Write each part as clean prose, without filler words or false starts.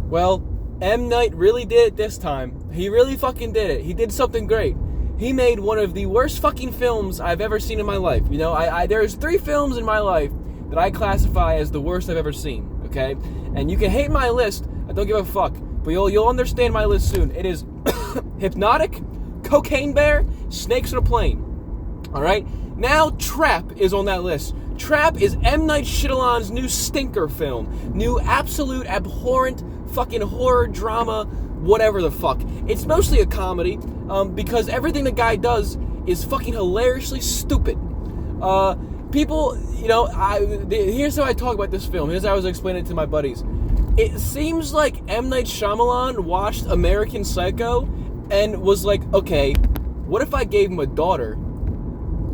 Well, M. Night really did it this time. He really fucking did it. He did something great. He made one of the worst fucking films I've ever seen in my life. You know, there's 3 films in my life that I classify as the worst I've ever seen, okay? And you can hate my list, I don't give a fuck, but you'll understand my list soon. It is Hypnotic, Cocaine Bear, Snakes on a Plane. Alright? Now Trap is on that list. Trap is M. Night Shyamalan's new stinker film. New absolute abhorrent fucking horror drama, whatever the fuck. It's mostly a comedy, because everything the guy does is fucking hilariously stupid. People, you know, here's how I talk about this film. Here's how I was explaining it to my buddies. It seems like M. Night Shyamalan watched American Psycho and was like, okay, what if I gave him a daughter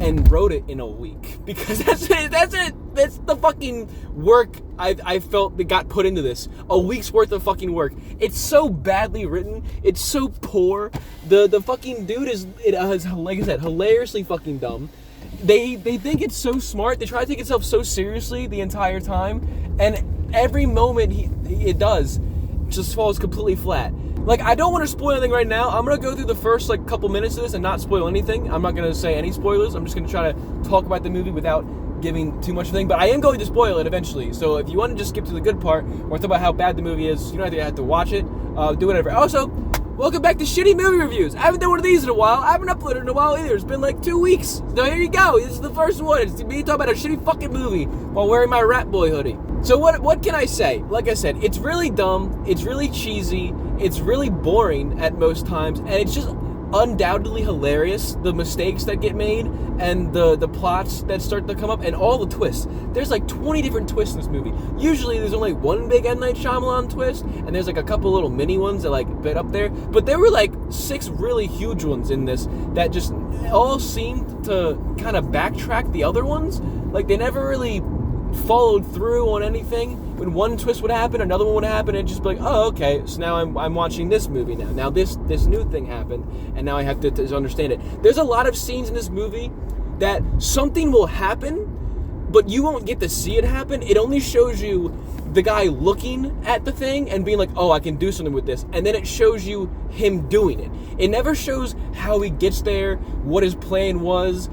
and wrote it in a week? Because that's the fucking work I felt that got put into this. A week's worth of fucking work. It's so badly written. It's so poor. The fucking dude is like I said, hilariously fucking dumb. They think it's so smart. They try to take itself so seriously the entire time, and every moment it does just falls completely flat. Like, I don't want to spoil anything right now. I'm going to go through the first, couple minutes of this and not spoil anything. I'm not going to say any spoilers. I'm just going to try to talk about the movie without giving too much of a thing. But I am going to spoil it eventually. So if you want to just skip to the good part or talk about how bad the movie is, you don't have to watch it. Do whatever. Also, welcome back to Shitty Movie Reviews. I haven't done one of these in a while. I haven't uploaded in a while either. It's been 2 weeks. So here you go. This is the first one. It's me talking about a shitty fucking movie while wearing my Rat Boy hoodie. So what can I say? Like I said, it's really dumb. It's really cheesy. It's really boring at most times. And it's just undoubtedly hilarious, the mistakes that get made and the plots that start to come up and all the twists. There's 20 different twists in this movie. Usually there's only one big M. Night Shyamalan twist, and there's a couple little mini ones that bit up there. But there were 6 really huge ones in this that just all seemed to kind of backtrack the other ones. They never really followed through on anything. When one twist would happen, another one would happen, and just be oh, okay, so now I'm watching this movie now. Now this new thing happened, and now I have to understand it. There's a lot of scenes in this movie that something will happen, but you won't get to see it happen. It only shows you the guy looking at the thing and being oh, I can do something with this, and then it shows you him doing it. It never shows how he gets there, what his plan was,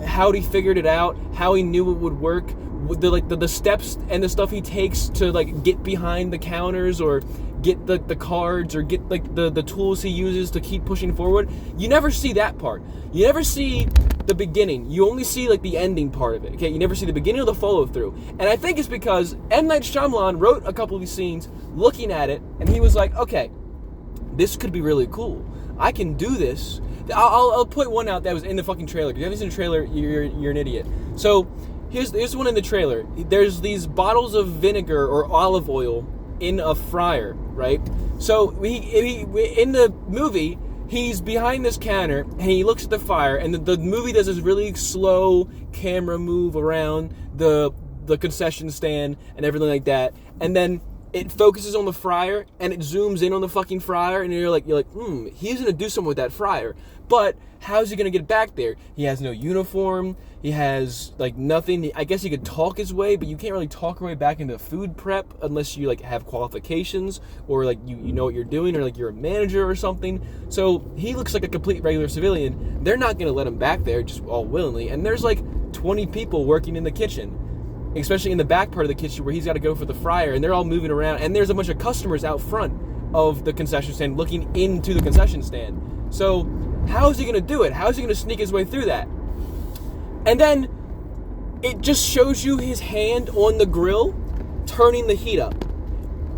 how he figured it out, how he knew it would work, the steps and the stuff he takes to get behind the counters or get the cards or get the tools he uses to keep pushing forward. You never see that part. You never see the beginning. You only see the ending part of it. Okay, you never see the beginning or the follow through. And I think it's because M. Night Shyamalan wrote a couple of these scenes looking at it, and he was okay, this could be really cool. I can do this. I'll put one out that was in the fucking trailer. If you haven't seen the trailer, you're an idiot. So here's one in the trailer. There's these bottles of vinegar or olive oil in a fryer, right? So we in the movie, he's behind this counter and he looks at the fire, and the movie does this really slow camera move around the concession stand and everything like that, and then it focuses on the fryer and it zooms in on the fucking fryer, and you're like, he's gonna do something with that fryer. But how's he gonna get back there? He has no uniform. He has nothing. I guess he could talk his way, but you can't really talk your way back into food prep unless you have qualifications or you know what you're doing, or you're a manager or something. So he looks like a complete regular civilian. They're not gonna let him back there just all willingly. And there's 20 people working in the kitchen, especially in the back part of the kitchen where he's got to go for the fryer, and they're all moving around, and there's a bunch of customers out front of the concession stand looking into the concession stand. So how is he going to do it? How is he going to sneak his way through that? And then it just shows you his hand on the grill turning the heat up,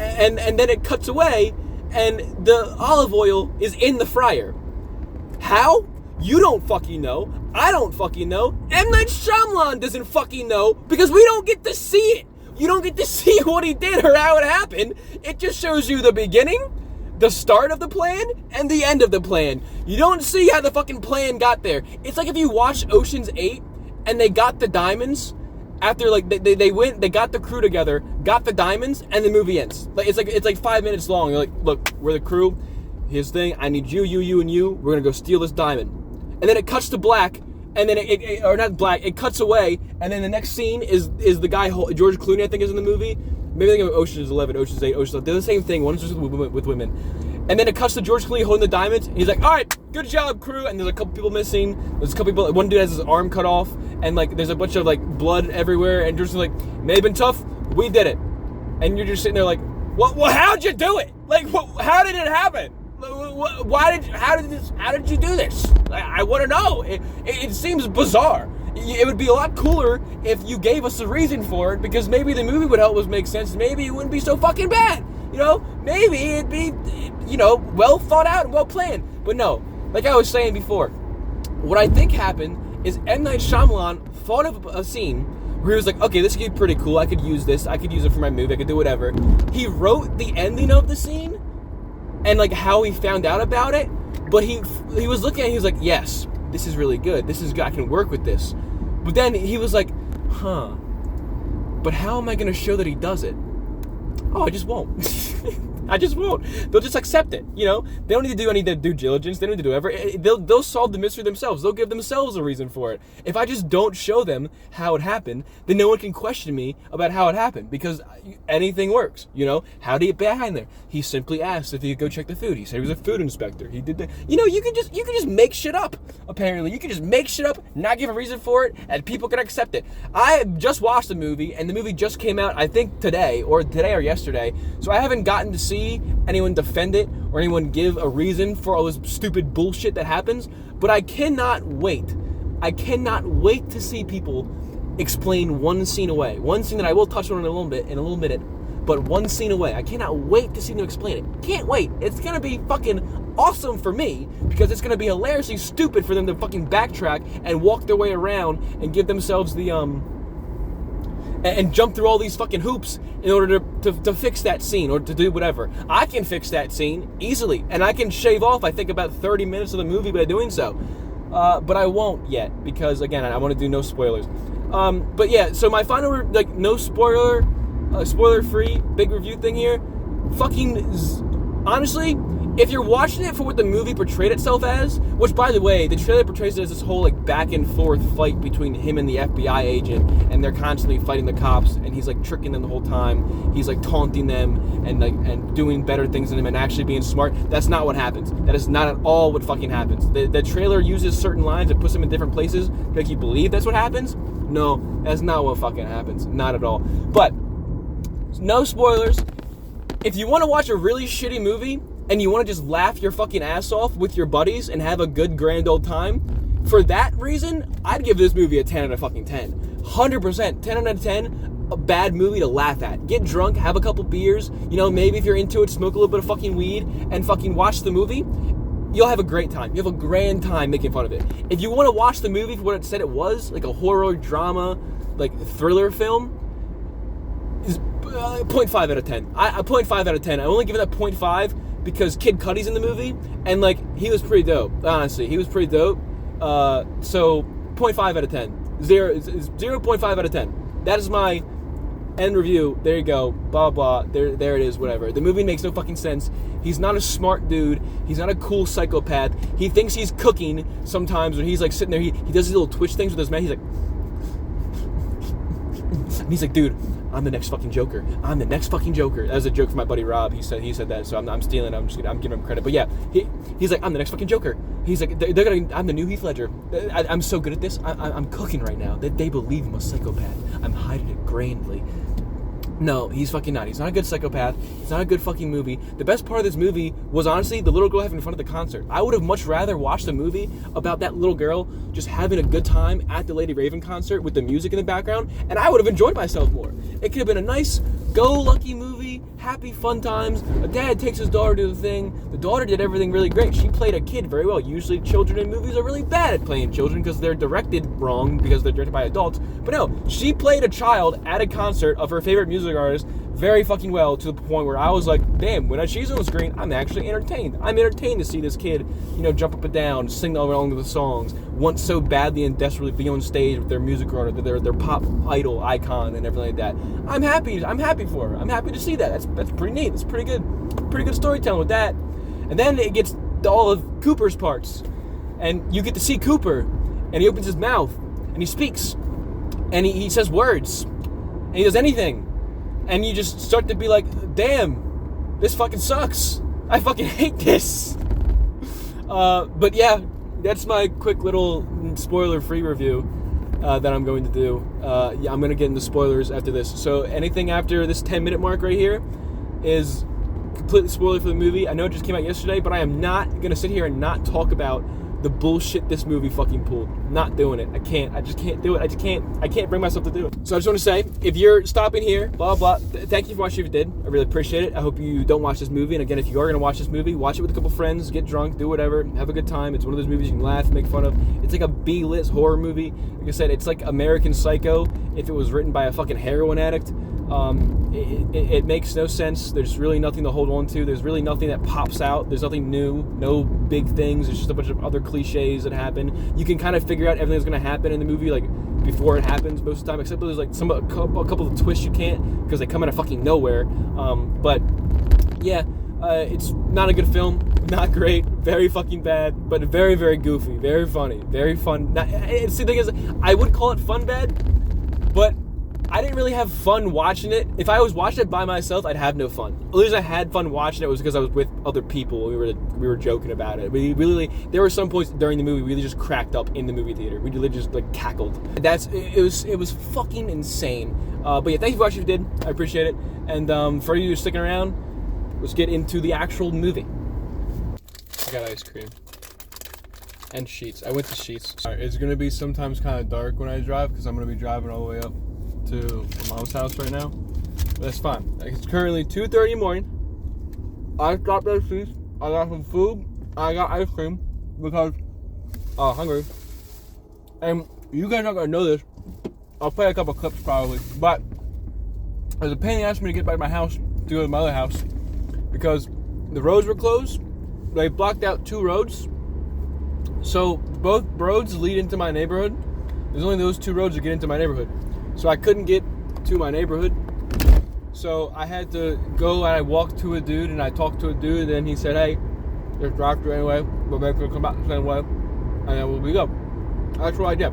and then it cuts away and the olive oil is in the fryer. How? You don't fucking know. I don't fucking know. M. Night Shyamalan doesn't fucking know, because we don't get to see it. You don't get to see what he did or how it happened. It just shows you the beginning, the start of the plan, and the end of the plan. You don't see how the fucking plan got there. It's like if you watch Ocean's 8 and they got the diamonds after they went, they got the crew together, got the diamonds, and the movie ends. It's 5 minutes long. You're look, we're the crew. Here's the thing. I need you, and you. We're gonna go steal this diamond. And then it cuts to black, and then it cuts away, and then the next scene is the guy, George Clooney, I think is in the movie, maybe think of Ocean's 11, Ocean's 8, Ocean's 11. They're the same thing. One's just with women. And then it cuts to George Clooney holding the diamonds. And he's like, all right, good job, crew. And there's a couple people missing. There's a couple people. One dude has his arm cut off. And, like, there's a bunch of, like, blood everywhere. And George Clooney's like, may have been tough. We did it. And you're just sitting there like, well, how'd you do it? Like, how did it happen? How did you do this? I want to know. It seems bizarre. It would be a lot cooler if you gave us a reason for it, because maybe the movie would help us make sense. Maybe it wouldn't be so fucking bad. You know, maybe it'd be, you know, well thought out and well planned. But no, like I was saying before, what I think happened is M. Night Shyamalan thought of a scene where he was like, okay, this could be pretty cool. I could use this. I could use it for my movie. I could do whatever. He wrote the ending of the scene and, like, how he found out about it. But he was looking at it, he was like, yes, this is really good. This is good. I can work with this. But then he was like, but how am I going to show that he does it? Oh, I just won't. I just won't. They'll just accept it, you know? They don't need to do any due diligence. They don't need to do whatever. They'll solve the mystery themselves. They'll give themselves a reason for it. If I just don't show them how it happened, then no one can question me about how it happened, because anything works, you know? How did he get behind there? He simply asked if he could go check the food. He said he was a food inspector. He did that. You know, you could just make shit up, apparently. You could just make shit up, not give a reason for it, and people can accept it. I just watched the movie, and the movie just came out, I think, today or yesterday, so I haven't gotten to see anyone defend it or anyone give a reason for all this stupid bullshit that happens, but I cannot wait. I cannot wait to see people explain one scene away. One scene that I will touch on in a little minute, but one scene away. I cannot wait to see them explain it. Can't wait. It's gonna be fucking awesome for me, because it's gonna be hilariously stupid for them to fucking backtrack and walk their way around and give themselves the and jump through all these fucking hoops in order to fix that scene or to do whatever. I can fix that scene easily, and I can shave off, I think, about 30 minutes of the movie by doing so. But I won't yet, because, again, I want to do no spoilers. But yeah, so my final, like, no spoiler, spoiler-free big review thing here, honestly, if you're watching it for what the movie portrayed itself as, which, by the way, the trailer portrays it as this whole, like, back and forth fight between him and the FBI agent, and they're constantly fighting the cops, and he's, like, tricking them the whole time. He's, like, taunting them and doing better things than them and actually being smart. That's not what happens. That is not at all what fucking happens. The trailer uses certain lines and puts them in different places to make you believe that's what happens. No, that's not what fucking happens. Not at all. But, no spoilers. If you want to watch a really shitty movie, and you want to just laugh your fucking ass off with your buddies and have a good grand old time, for that reason, I'd give this movie a 10 out of fucking 10. 100%. 10 out of 10, a bad movie to laugh at. Get drunk, have a couple beers, you know, maybe if you're into it, smoke a little bit of fucking weed, and fucking watch the movie. You'll have a great time. You'll have a grand time making fun of it. If you want to watch the movie for what it said it was, like a horror, drama, like thriller film, is 0.5 out of 10. 0.5 out of 10. I only give it that 0.5 because Kid Cudi's in the movie, and, like, he was pretty dope. Honestly, he was pretty dope. So 0.5 out of 10. 0.5 out of 10. That is my end review. There you go. Blah, blah. There it is, whatever. The movie makes no fucking sense. He's not a smart dude. He's not a cool psychopath. He thinks he's cooking sometimes when he's, like, sitting there. He does these little twitch things with his mouth. He's like... and he's like, dude, I'm the next fucking Joker. I'm the next fucking Joker. That was a joke from my buddy Rob. He said that, so I'm stealing. I'm giving him credit. But yeah, he's like, I'm the next fucking Joker. He's like, I'm the new Heath Ledger. I'm so good at this. I'm cooking right now. They believe I'm a psychopath. I'm hiding it grandly. No, he's fucking not. He's not a good psychopath. It's not a good fucking movie. The best part of this movie was, honestly, the little girl having fun at the concert. I would have much rather watched a movie about that little girl just having a good time at the Lady Raven concert with the music in the background, and I would have enjoyed myself more. It could have been a nice, go-lucky movie, happy, fun times. A dad takes his daughter to the thing. The daughter did everything really great. She played a kid very well. Usually children in movies are really bad at playing children because they're directed wrong, because they're directed by adults. But no, she played a child at a concert of her favorite music artist very fucking well, to the point where I was like, damn, when she's on the screen, I'm actually entertained. I'm entertained to see this kid, you know, jump up and down, sing along with the songs, want so badly and desperately be on stage with their music artist, their pop idol icon and everything like that. I'm happy for her. I'm happy to see that. That's pretty neat. It's pretty good storytelling with that. And then it gets to all of Cooper's parts, and you get to see Cooper, and he opens his mouth, and he speaks, and he says words, and he does anything. and you just start to be like, damn, this fucking sucks. I fucking hate this. But yeah, that's my quick little spoiler-free review that I'm going to do. Yeah, I'm going to get into spoilers after this. So anything after this 10-minute mark right here is completely spoiler for the movie. I know it just came out yesterday, but I am not going to sit here and not talk about the bullshit this movie fucking pulled. Not doing it. I just can't do it. I can't bring myself to do it. So I just want to say, if you're stopping here, blah, blah, thank you for watching if you did. I really appreciate it. I hope you don't watch this movie. And again, if you are going to watch this movie, watch it with a couple friends, get drunk, do whatever, have a good time. It's one of those movies you can laugh, make fun of. It's like a B-list horror movie. Like I said, it's like American Psycho if it was written by a fucking heroin addict. It makes no sense. There's really nothing to hold on to. There's really nothing that pops out. There's nothing new, no big things. There's just a bunch of other cliches that happen. You can kind of figure out everything that's going to happen in the movie like before it happens most of the time, except there's like a couple of twists you can't because they come out of fucking nowhere. But yeah, it's not a good film. Not great. Very fucking bad, but very, very goofy. Very funny. Very fun. See, the thing is, I would call it fun bad, but I didn't really have fun watching it. If I was watching it by myself, I'd have no fun. The reason I had fun watching it was because I was with other people. We were joking about it. There were some points during the movie we really just cracked up in the movie theater. We really just like cackled. It was fucking insane. But yeah, thank you for watching if you did. I appreciate it. And for you sticking around, let's get into the actual movie. I got ice cream and Sheets. I went to Sheets. All right, it's gonna be sometimes kind of dark when I drive because I'm gonna be driving all the way up to my mom's house right now. But that's fine. It's currently 2:30 in the morning. I stopped at Sheets. I got some food. I got ice cream because I'm hungry. And you guys aren't gonna know this. I'll play a couple clips probably. But there's a pain in the ass for me to get back to my house to go to my other house because the roads were closed. They blocked out 2 roads. So both roads lead into my neighborhood. There's only those 2 roads that get into my neighborhood. So I couldn't get to my neighborhood. So I had to go and I walked to a dude and I talked to a dude and then he said, hey, just drive through anyway. We're going to come back the same way. And then we go. That's what I did.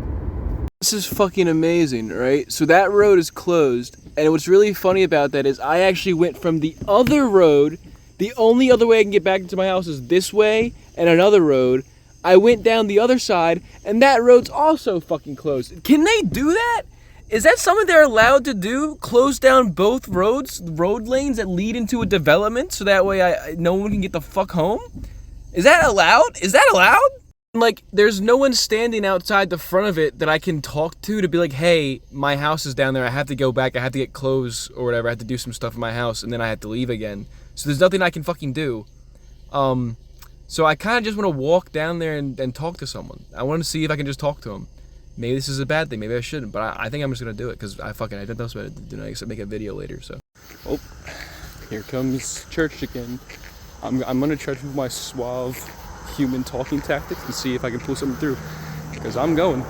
This is fucking amazing, right? So that road is closed. And what's really funny about that is I actually went from the other road. The only other way I can get back into my house is this way and another road. I went down the other side and that road's also fucking closed. Can they do that? Is that something they're allowed to do? Close down both road lanes that lead into a development so that way no one can get the fuck home? Is that allowed? Like, there's no one standing outside the front of it that I can talk to be like, hey, my house is down there. I have to go back. I have to get clothes or whatever. I have to do some stuff in my house and then I have to leave again. So there's nothing I can fucking do. So I kind of just want to walk down there and talk to someone. I want to see if I can just talk to them. Maybe this is a bad thing. Maybe I shouldn't. But I think I'm just going to do it because I didn't know what to do next except make a video later. So, oh, here comes church again. I'm going to try to do my suave human talking tactics and see if I can pull something through because I'm going.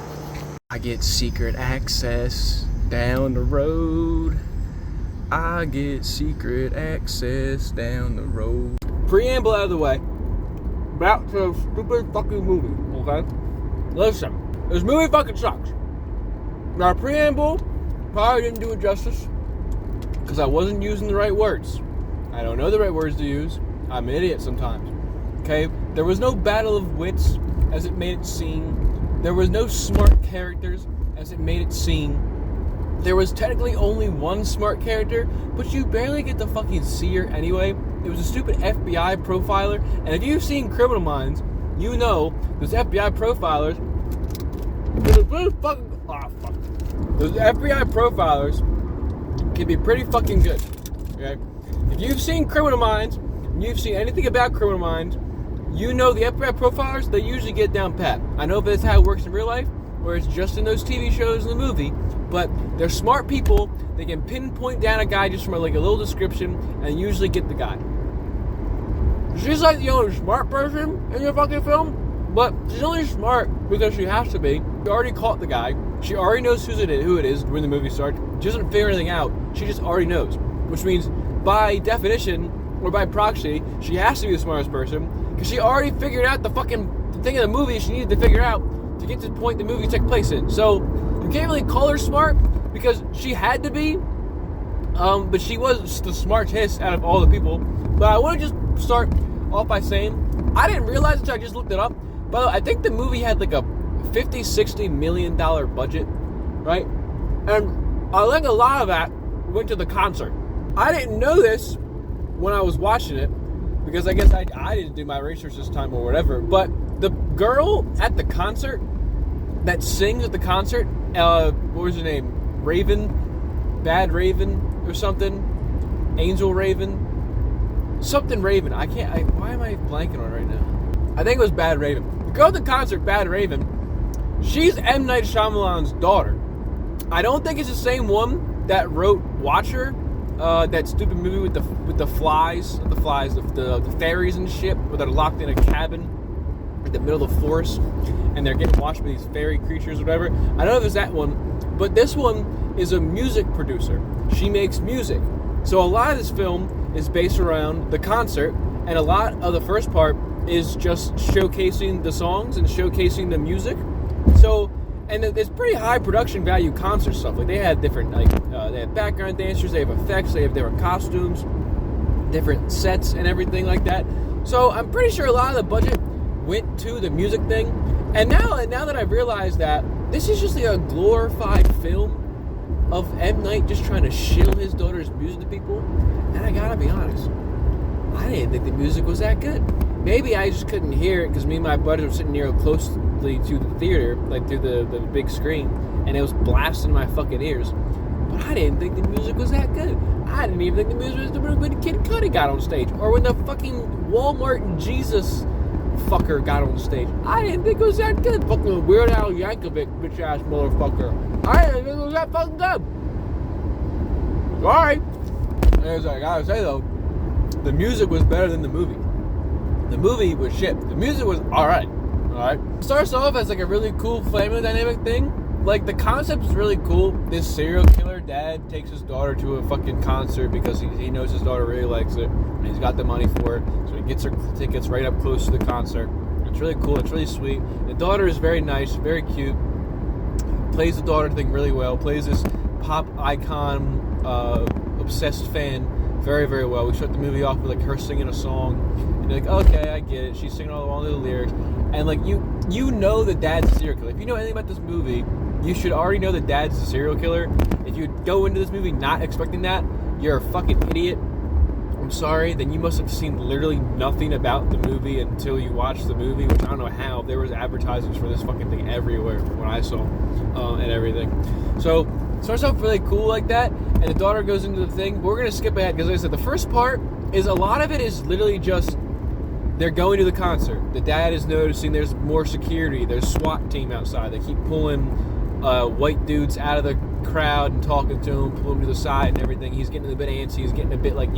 I get secret access down the road. I get secret access down the road. Preamble out of the way. Back to the stupid fucking movie, okay? Listen, this movie fucking sucks. Now, preamble probably didn't do it justice because I wasn't using the right words. I don't know the right words to use. I'm an idiot sometimes, okay? There was no battle of wits as it made it seem. There was no smart characters as it made it seem. There was technically only one smart character, but you barely get to fucking see her anyway. It was a stupid FBI profiler, and if you've seen Criminal Minds, you know those FBI profilers. Those FBI profilers can be pretty fucking good. Okay, if you've seen Criminal Minds, and you've seen anything about Criminal Minds, you know the FBI profilers, they usually get down pat. I know if that's how it works in real life, or it's just in those TV shows in the movie. But they're smart people. They can pinpoint down a guy just from a little description and usually get the guy. She's like the only smart person in your fucking film, but she's only smart because she has to be. She already caught the guy. She already knows who it is when the movie starts. She doesn't figure anything out. She just already knows, which means by definition or by proxy, she has to be the smartest person because she already figured out the thing of the movie she needed to figure out to get to the point the movie took place in. So you can't really call her smart because she had to be. But she was the smartest out of all the people. But I want to just start off by saying, I didn't realize until I just looked it up, but I think the movie had like a $50-60 million budget, right? And I think a lot of that went to the concert. I didn't know this when I was watching it, because I guess I didn't do my research this time or whatever, but the girl at the concert that sings at the concert, what was her name? Raven? Bad Raven or something? Angel Raven? Something Raven. Why am I blanking on it right now? I think it was Bad Raven. The girl at the concert, Bad Raven, she's M. Night Shyamalan's daughter. I don't think it's the same one that wrote Watcher, that stupid movie with the fairies and shit, where they're locked in a cabin in the middle of the forest, and they're getting watched by these fairy creatures or whatever. I don't know if it's that one, but this one is a music producer. She makes music. So a lot of this film is based around the concert, and a lot of the first part is just showcasing the songs and showcasing the music. So, and it's pretty high production value concert stuff. Like, they had different, they have background dancers, they have effects, they have different costumes, different sets and everything like that. So I'm pretty sure a lot of the budget went to the music thing. And now that I've realized that this is just like a glorified film of M. Night just trying to shill his daughter's music to people, and I gotta be honest, I didn't think the music was that good. Maybe I just couldn't hear it because me and my buddies were sitting near closely to the theater, like through the big screen, and it was blasting my fucking ears. But I didn't think the music was that good. I didn't even think the music was good when Kid Cudi got on stage, or when the fucking Walmart Jesus fucker got on stage. I didn't think it was that good. Fucking Weird Al Yankovic, bitch ass motherfucker. I didn't think it was that fucking good. Sorry. As I gotta say though, the music was better than the movie. The movie was shit. The music was alright. Alright. Starts off as like a really cool family dynamic thing. Like, the concept is really cool. This serial killer dad takes his daughter to a fucking concert because he knows his daughter really likes it, and he's got the money for it, so he gets her tickets right up close to the concert. It's really cool. It's really sweet. The daughter is very nice, very cute. Plays the daughter thing really well. Plays this pop icon, obsessed fan very, very well. We shut the movie off with like her singing a song, and you're like, okay, I get it. She's singing all the lyrics, and like you know the dad's a serial killer. If you know anything about this movie, you should already know the dad's a serial killer. If you go into this movie not expecting that, you're a fucking idiot. I'm sorry. Then you must have seen literally nothing about the movie until you watched the movie, which I don't know how. There was advertisements for this fucking thing everywhere when I saw and everything. So it starts off really cool like that, and the daughter goes into the thing. But we're going to skip ahead because, like I said, the first part is a lot of it is literally just they're going to the concert. The dad is noticing there's more security. There's SWAT team outside. They keep pulling white dudes out of the crowd and talking to him, pulling him to the side and everything. He's getting a bit antsy. He's getting a bit like,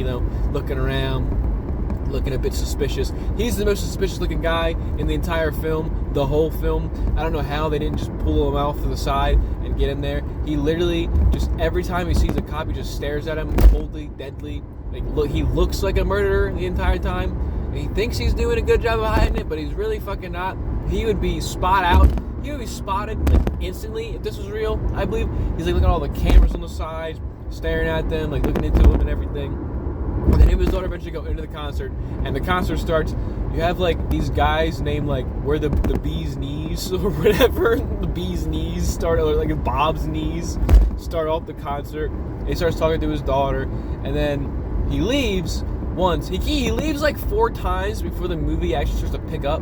looking around, looking a bit suspicious. He's the most suspicious looking guy in the entire film, the whole film. I don't know how they didn't just pull him off to the side and get him there. He literally just, every time he sees a cop, he just stares at him coldly, deadly. Like, he looks like a murderer the entire time. And he thinks he's doing a good job of hiding it, but he's really fucking not. He would be He would be spotted like, instantly if this was real, I believe. He's like looking at all the cameras on the sides, staring at them, like looking into them and everything. And then him and his daughter eventually go into the concert, and the concert starts. You have like these guys named like where the bee's knees or whatever. The bee's knees start, or like Bob's knees start off the concert. He starts talking to his daughter, and then he leaves once. He leaves like 4 times before the movie actually starts to pick up.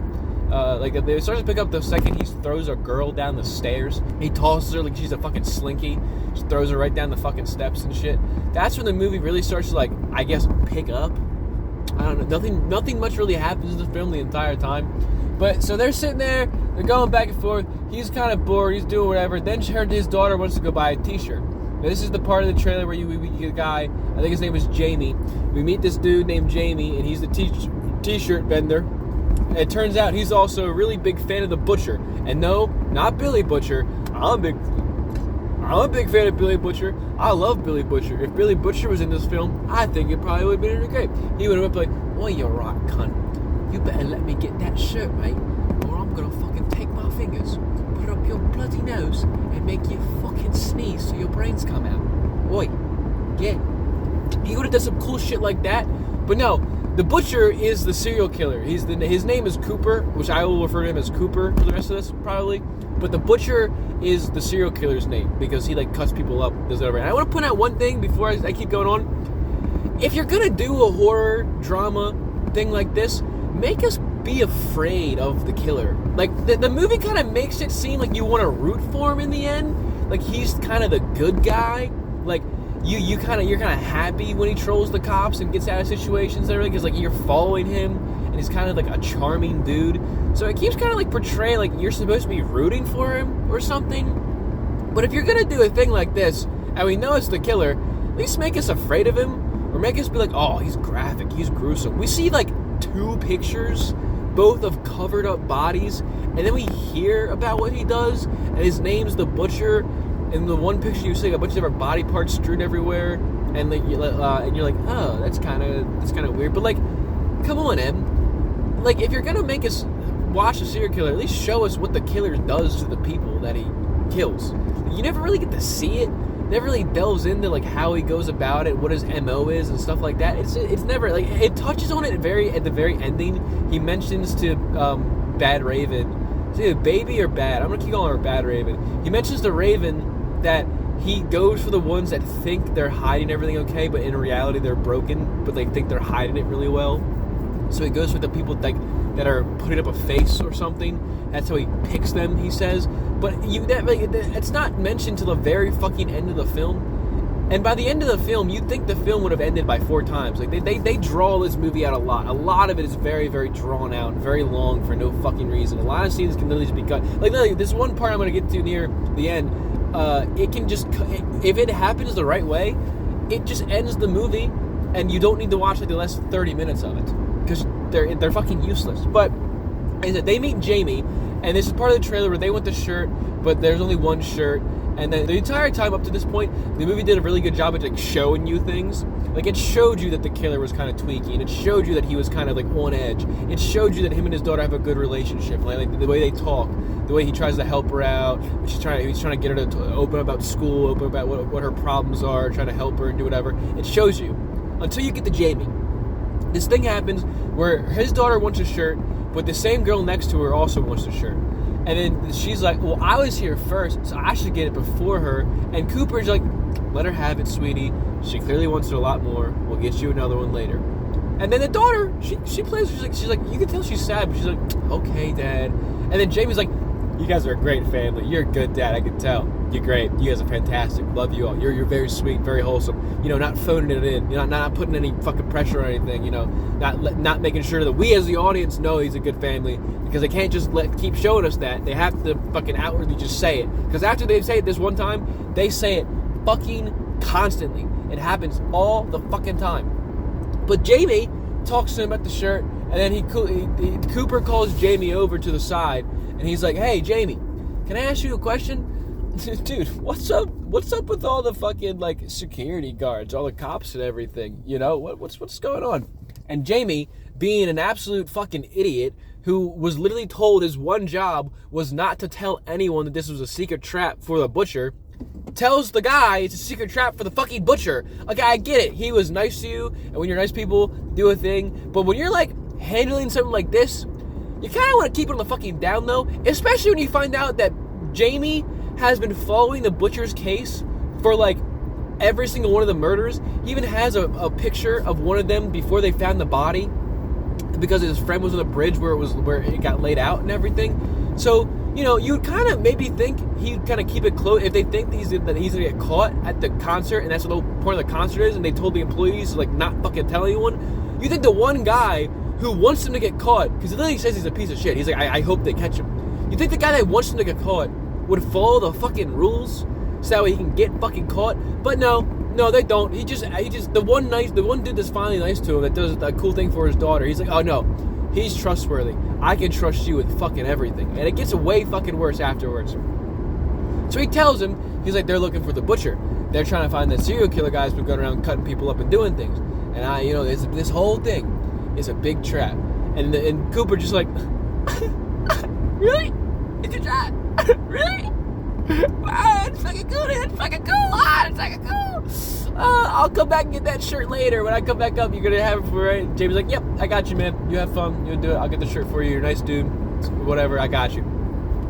It starts to pick up the second he throws a girl down the stairs. He tosses her like she's a fucking slinky. Just throws her right down the fucking steps and shit. That's when the movie really starts to, like, I guess, pick up. I don't know. Nothing much really happens in the film the entire time. But, so they're sitting there. They're going back and forth. He's kind of bored. He's doing whatever. Then his daughter wants to go buy a t-shirt. Now, this is the part of the trailer where we get a guy. I think his name is Jamie. We meet this dude named Jamie, and he's the t-shirt vendor. And it turns out he's also a really big fan of the Butcher. And no, not Billy Butcher. I'm a big fan of Billy Butcher. I love Billy Butcher. If Billy Butcher was in this film, I think it probably would have been really great. He would have been like, "Oh, you're right, cunt. You better let me get that shirt, mate, or I'm gonna fucking take my fingers, put it up your bloody nose, and make you fucking sneeze so your brains come out. Oi, yeah, he would have done some cool shit like that. But no, the butcher is the serial killer. His name is Cooper, which I will refer to him as Cooper for the rest of this, probably. But the butcher is the serial killer's name because he like cuts people up, does whatever. And I want to point out one thing before I keep going on. If you're gonna do a horror drama thing like this, make us be afraid of the killer. Like the movie kind of makes it seem like you want to root for him in the end. Like he's kind of the good guy. Like you're kind of happy when he trolls the cops and gets out of situations and everything because like you're following him and he's kind of like a charming dude. So it keeps kind of like portraying like you're supposed to be rooting for him or something. But if you're gonna do a thing like this and we know it's the killer, at least make us afraid of him or make us be like, oh, he's graphic, he's gruesome. We see like 2 pictures, both of covered up bodies, and then we hear about what he does, and his name's the Butcher. In the one picture, you see a bunch of different body parts strewn everywhere, and like you're like, oh, that's kind of weird. But like, come on, Em. Like, if you're gonna make us watch a serial killer, at least show us what the killer does to the people that he kills. You never really get to see it. Never really delves into like how he goes about it, what his MO is, and stuff like that. It's never like it touches on it at the very ending. He mentions to Bad Raven, is it Baby or Bad? I'm gonna keep calling her Bad Raven. He mentions to Raven that he goes for the ones that think they're hiding everything okay, but in reality they're broken, but they think they're hiding it really well. So he goes for the people like that are putting up a face or something. That's how he picks them, he says. But it's not mentioned till the very fucking end of the film. And by the end of the film, you'd think the film would have ended by 4 times. Like they draw this movie out a lot. A lot of it is very, very drawn out, very long for no fucking reason. A lot of scenes can literally just be cut. Like literally, this one part I'm gonna get to near the end. It can just, if it happens the right way, it just ends the movie, and you don't need to watch like the last 30 minutes of it because they're fucking useless. But as I said, they meet Jamie, and this is part of the trailer where they want the shirt, but there's only one shirt. And then the entire time up to this point, the movie did a really good job of like showing you things. Like it showed you that the killer was kind of tweaking. It showed you that he was kind of like on edge. It showed you that him and his daughter have a good relationship. Like the way they talk, the way he tries to help her out. He's trying to get her to open about school, open about what her problems are, trying to help her and do whatever. It shows you until you get to Jamie. This thing happens where his daughter wants a shirt, but the same girl next to her also wants a shirt. And then she's like, well, I was here first, so I should get it before her. And Cooper's like, let her have it, sweetie. She clearly wants it a lot more. We'll get you another one later. And then the daughter, she plays, she's like, you can tell she's sad, but she's like, okay, Dad. And then Jamie's like, you guys are a great family. You're a good dad, I can tell. You're great. You guys are fantastic. Love you all. You're very sweet, very wholesome. You know, not phoning it in. You know, not putting any fucking pressure on anything. You know, not making sure that we as the audience know he's a good family, because they can't just keep showing us that. They have to fucking outwardly just say it. Because after they say it this one time, they say it fucking constantly. It happens all the fucking time. But Jamie talks to him about the shirt, and then Cooper calls Jamie over to the side, and he's like, hey, Jamie, can I ask you a question? Dude, what's up with all the fucking like security guards, all the cops and everything? You know, what's going on? And Jamie, being an absolute fucking idiot who was literally told his one job was not to tell anyone that this was a secret trap for the butcher, tells the guy it's a secret trap for the fucking butcher. Okay, I get it. He was nice to you, and when you're nice people, do a thing. But when you're like handling something like this, you kind of want to keep it on the fucking down low, especially when you find out that Jamie has been following the butcher's case for like every single one of the murders. He even has a picture of one of them before they found the body, because his friend was on the bridge where it got laid out and everything. So, you know, you'd kind of maybe think he'd kind of keep it close if they think that he's gonna get caught at the concert, and that's what the whole point of the concert is, and they told the employees to like not fucking tell anyone. You think the one guy who wants him to get caught, because he literally says he's a piece of shit, he's like, I hope they catch him. You think the guy that wants him to get caught would follow the fucking rules so that way he can get fucking caught? But no, they don't. He just the one dude that's finally nice to him, that does a cool thing for his daughter, he's like, oh no, he's trustworthy. I can trust you with fucking everything. And it gets way fucking worse afterwards. So he tells him, he's like, they're looking for the butcher. They're trying to find that serial killer guy's been going around cutting people up and doing things. And this whole thing is a big trap. And Cooper just like, really? It's a trap? Really? It's fucking cool, dude. It's fucking cool. It's fucking cool. I'll come back and get that shirt later. When I come back up, you're gonna have it for it. Jamie's like, yep, I got you, man. You have fun. You'll do it. I'll get the shirt for you. You're a nice dude. Whatever, I got you.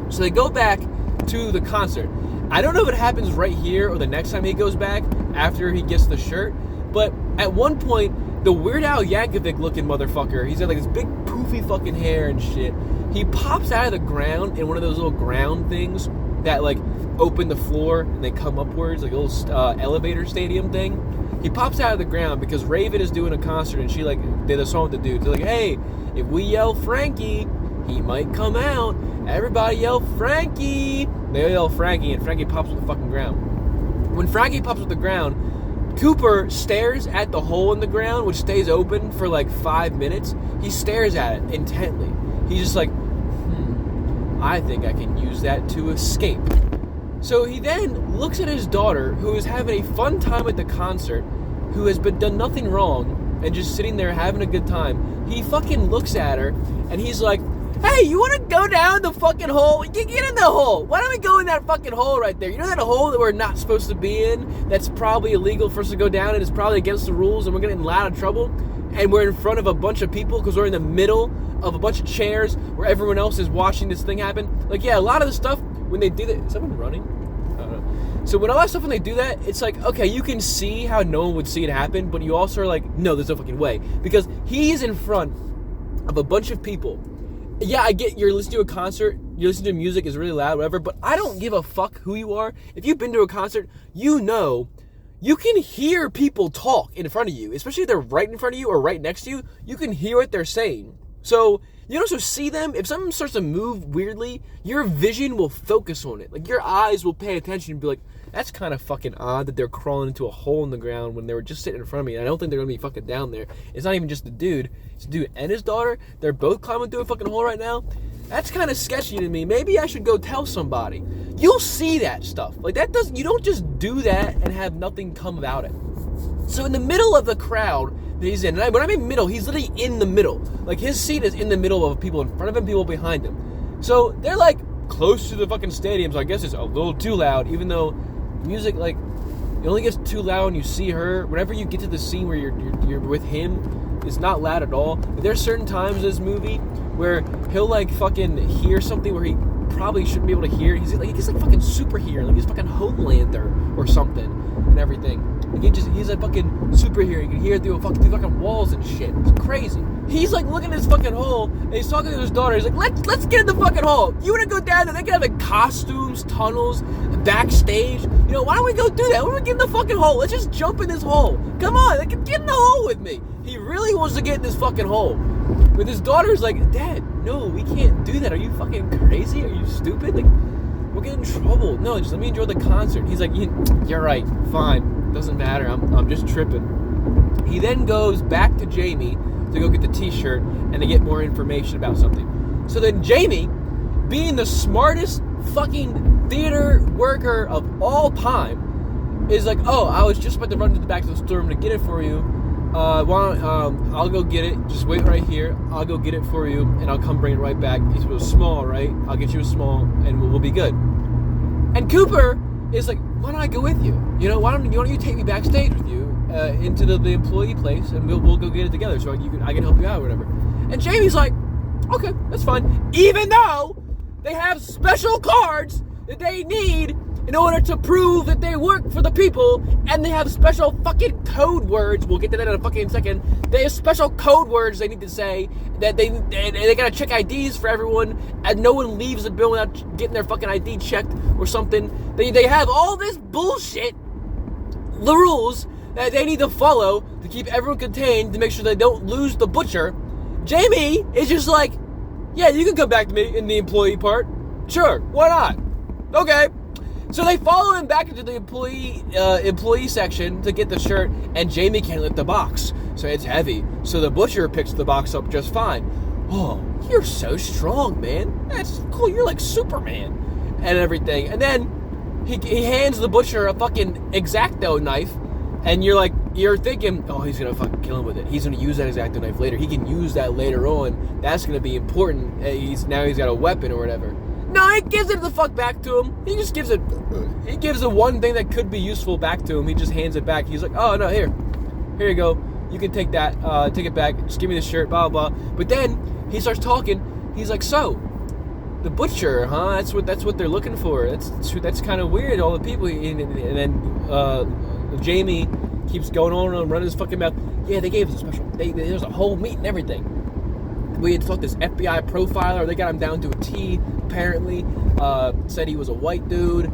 So they go back to the concert. I don't know if it happens right here or the next time he goes back after he gets the shirt, but at one point, the Weird Al Yankovic looking motherfucker, he's got like this big poofy fucking hair and shit. He pops out of the ground in one of those little ground things that like open the floor and they come upwards, like a little elevator stadium thing. He pops out of the ground because Raven is doing a concert and she like did a song with the dudes. They're like, hey, if we yell Frankie, he might come out. Everybody yell Frankie. They yell Frankie and Frankie pops with the fucking ground. When Frankie pops with the ground, Cooper stares at the hole in the ground, which stays open for like 5 minutes. He stares at it intently. He's just like, I think I can use that to escape. So he then looks at his daughter, who is having a fun time at the concert, who has done nothing wrong, and just sitting there having a good time. He fucking looks at her, and he's like, hey, you want to go down the fucking hole? Get in the hole. Why don't we go in that fucking hole right there? You know that hole that we're not supposed to be in? That's probably illegal for us to go down, and it's probably against the rules, and we're getting in a lot of trouble. And we're in front of a bunch of people because we're in the middle of a bunch of chairs where everyone else is watching this thing happen. Like, yeah, a lot of the stuff, when they do that... Is someone running? I don't know. So when all that stuff, when they do that, it's like, okay, you can see how no one would see it happen, but you also are like, no, there's no fucking way. Because he's in front of a bunch of people. Yeah, I get you're listening to a concert, you're listening to music, is really loud, whatever, but I don't give a fuck who you are. If you've been to a concert, you know you can hear people talk in front of you, especially if they're right in front of you or right next to you. You can hear what they're saying. So you can also see them. If something starts to move weirdly, your vision will focus on it. Like, your eyes will pay attention and be like, that's kind of fucking odd that they're crawling into a hole in the ground when they were just sitting in front of me. And I don't think they're going to be fucking down there. It's not even just the dude. It's the dude and his daughter. They're both climbing through a fucking hole right now. That's kind of sketchy to me. Maybe I should go tell somebody. You'll see that stuff. Like, you don't just do that and have nothing come about it. So in the middle of the crowd that he's in, and when I mean middle, he's literally in the middle. Like, his seat is in the middle of people in front of him, people behind him. So they're like close to the fucking stadium, so I guess it's a little too loud, even though music, like, it only gets too loud when you see her. Whenever you get to the scene where you're with him, it's not loud at all. But there's certain times in this movie where he'll like fucking hear something where he probably shouldn't be able to hear. He's like fucking super hearing, like he's fucking Homelander or something and everything. Like he's like fucking super hearing. You can hear it through fucking walls and shit. It's crazy. He's like looking at this fucking hole and he's talking to his daughter. He's like, let's get in the fucking hole. You want to go down there? They can have like costumes, tunnels, backstage. You know, why don't we go do that? Why don't we get in the fucking hole? Let's just jump in this hole. Come on, like, get in the hole with me. He really wants to get in this fucking hole. But his daughter's like, Dad, no, we can't do that. Are you fucking crazy? Are you stupid? Like, we'll get in trouble. No, just let me enjoy the concert. He's like, you're right, fine. Doesn't matter. I'm just tripping. He then goes back to Jamie to go get the t-shirt and to get more information about something. So then Jamie, being the smartest fucking theater worker of all time, is like, oh, I was just about to run to the back of the store. I'm gonna get it for you. I'll go get it. Just wait right here. I'll go get it for you, and I'll come bring it right back. He was small, right? I'll get you a small, and we'll be good. And Cooper is like, why don't I go with you? You know, why don't you take me backstage with you into the employee place, and we'll go get it together, so I can help you out or whatever. And Jamie's like, okay, that's fine. Even though they have special cards that they need in order to prove that they work for the people, and they have special fucking code words. We'll get to that in a fucking second. They have special code words they need to say, that they gotta check IDs for everyone, and no one leaves the building without getting their fucking ID checked or something. They have all this bullshit, the rules that they need to follow to keep everyone contained, to make sure they don't lose the butcher. Jamie is just like, yeah, you can come back to me in the employee part. Sure, why not? Okay. So they follow him back into the employee section to get the shirt, and Jamie can't lift the box, so it's heavy. So the butcher picks the box up just fine. Oh, you're so strong, man. That's cool. You're like Superman and everything. And then he hands the butcher a fucking X-Acto knife, and you're thinking, oh, he's gonna fucking kill him with it. He's gonna use that X-Acto knife later. He can use that later on. That's gonna be important. He's got a weapon or whatever. No, he gives it the fuck back to him. He just gives it. He gives the one thing that could be useful back to him. He just hands it back. He's like, oh no, here you go. You can take that. Take it back. Just give me the shirt. Blah blah. But then he starts talking. He's like, so the butcher, huh? That's what they're looking for. That's kind of weird. All the people, and then Jamie keeps going on and running his fucking mouth. Yeah, they gave us a special. There's a whole meat and everything. We had fucked this FBI profiler. They got him down to a T. Apparently, said he was a white dude.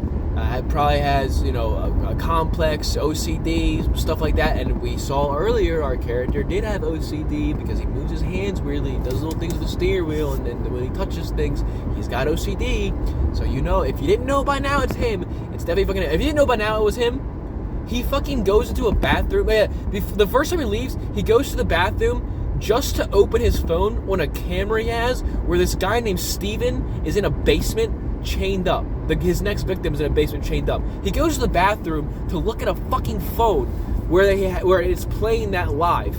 Probably has, a complex OCD, stuff like that. And we saw earlier our character did have OCD because he moves his hands weirdly. He does little things with the steering wheel, and then when he touches things, he's got OCD. So if you didn't know by now, it's him. It's definitely fucking him. If you didn't know by now it was him, he fucking goes into a bathroom. Yeah, the first time he leaves, he goes to the bathroom just to open his phone on a camera he has, where this guy named Steven is in a basement chained up. His next victim is in a basement chained up. He goes to the bathroom to look at a fucking phone where it's playing that live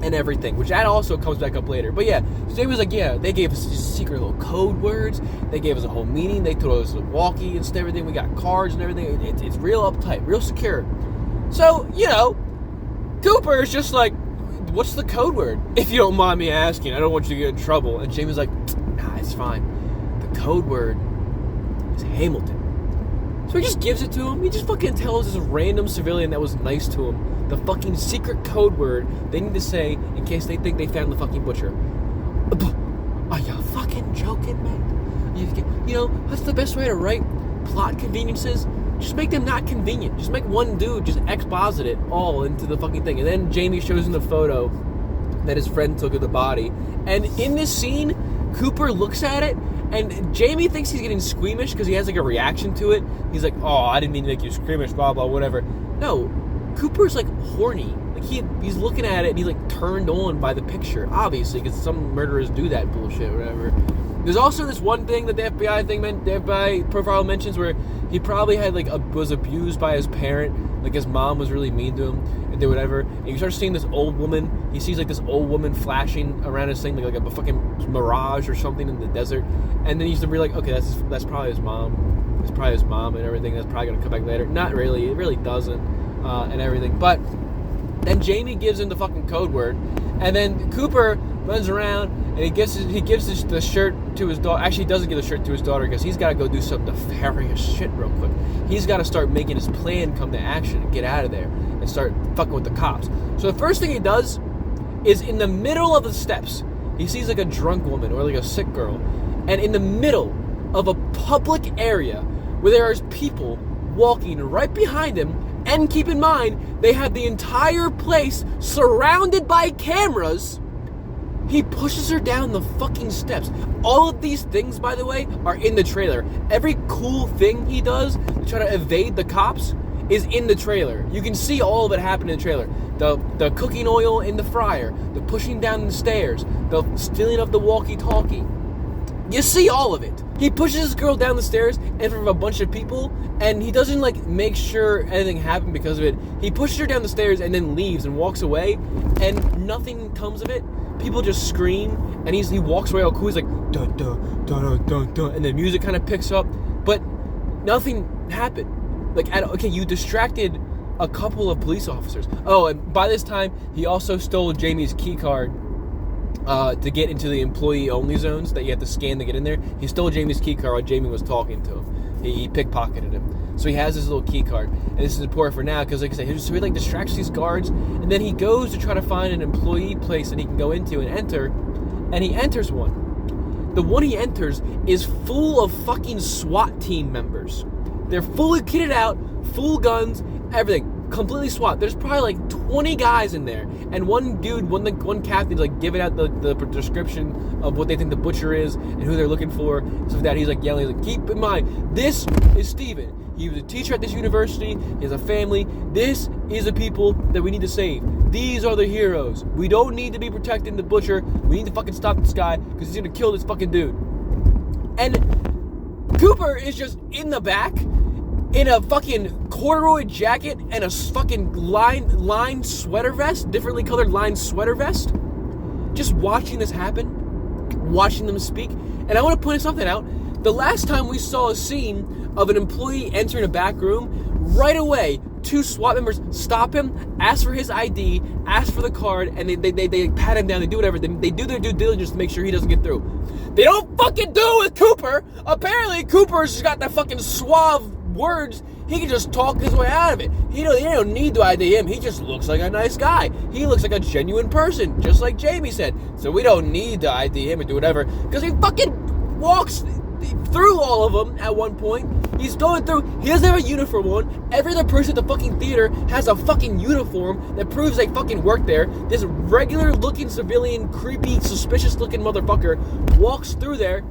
and everything, which that also comes back up later. But yeah, so he was like, yeah, they gave us secret little code words. They gave us a whole meeting. They told us a walkie and everything. We got cards and everything. It's real uptight, real secure. So, Cooper is just like, what's the code word? If you don't mind me asking, I don't want you to get in trouble. And Jamie's like, nah, it's fine. The code word is Hamilton. So he just gives it to him. He just fucking tells this random civilian that was nice to him the fucking secret code word they need to say in case they think they found the fucking butcher. Are you fucking joking, man? That's the best way to write plot conveniences. Just make them not convenient. Just make one dude just exposit it all into the fucking thing. And then Jamie shows him the photo that his friend took of the body. And in this scene, Cooper looks at it, and Jamie thinks he's getting squeamish because he has like a reaction to it. He's like, oh, I didn't mean to make you squeamish, blah, blah, whatever. No, Cooper's like horny. Like he's looking at it and he's like turned on by the picture, obviously, because some murderers do that bullshit or whatever. There's also this one thing that the FBI profile mentions where he probably had was abused by his parent, like his mom was really mean to him and did whatever. And you start seeing this old woman. He sees like this old woman flashing around his thing like a fucking mirage or something in the desert. And then he's to be like, okay, that's probably his mom. It's probably his mom and everything. That's probably gonna come back later. Not really. It really doesn't, and everything. But then Jamie gives him the fucking code word, and then Cooper runs around. And he gives the shirt to his daughter. Actually, he doesn't give the shirt to his daughter because he's got to go do some nefarious shit real quick. He's got to start making his plan come to action and get out of there and start fucking with the cops. So the first thing he does is in the middle of the steps, he sees like a drunk woman or like a sick girl. And in the middle of a public area where there is people walking right behind him, and keep in mind, they have the entire place surrounded by cameras. He pushes her down the fucking steps. All of these things, by the way, are in the trailer. Every cool thing he does to try to evade the cops is in the trailer. You can see all of it happen in the trailer. The cooking oil in the fryer, the pushing down the stairs, the stealing of the walkie-talkie. You see all of it. He pushes this girl down the stairs in front of a bunch of people, and he doesn't make sure anything happened because of it. He pushes her down the stairs and then leaves and walks away, and nothing comes of it. People just scream, and he walks away all cool. He's like, dun, dun, dun, dun, dun, and the music kind of picks up, but nothing happened. Okay, you distracted a couple of police officers. Oh, and by this time, he also stole Jamie's key card to get into the employee-only zones that you have to scan to get in there. He stole Jamie's key card while Jamie was talking to him. He pickpocketed him. So he has this little key card. And this is important for now because, like I said, he distracts these guards. And then he goes to try to find an employee place that he can go into and enter. And he enters one. The one he enters is full of fucking SWAT team members. They're fully kitted out, full guns, everything. Completely SWAT. There's probably 20 guys in there. And one dude, one captain's giving out the description of what they think the butcher is and who they're looking for. So for that, he's yelling, he's keep in mind, this is Steven. He was a teacher at this university. He has a family. This is the people that we need to save. These are the heroes. We don't need to be protecting the butcher. We need to fucking stop this guy because he's going to kill this fucking dude. And Cooper is just in the back in a fucking corduroy jacket and a fucking lined sweater vest, differently colored lined sweater vest, just watching this happen, watching them speak. And I want to point something out. The last time we saw a scene of an employee entering a back room, right away, 2 SWAT members stop him, ask for his ID, ask for the card, and they pat him down, they do whatever. They do their due diligence to make sure he doesn't get through. They don't fucking do it with Cooper. Apparently, Cooper's just got that fucking suave words. He can just talk his way out of it. They don't need to ID him. He just looks like a nice guy. He looks like a genuine person, just like Jamie said. So we don't need to ID him and do whatever, because he fucking walks through all of them at one point. He's going through. He doesn't have a uniform on. Every other person at the fucking theater has a fucking uniform that proves they fucking work there. This regular-looking civilian, creepy, suspicious-looking motherfucker walks through there,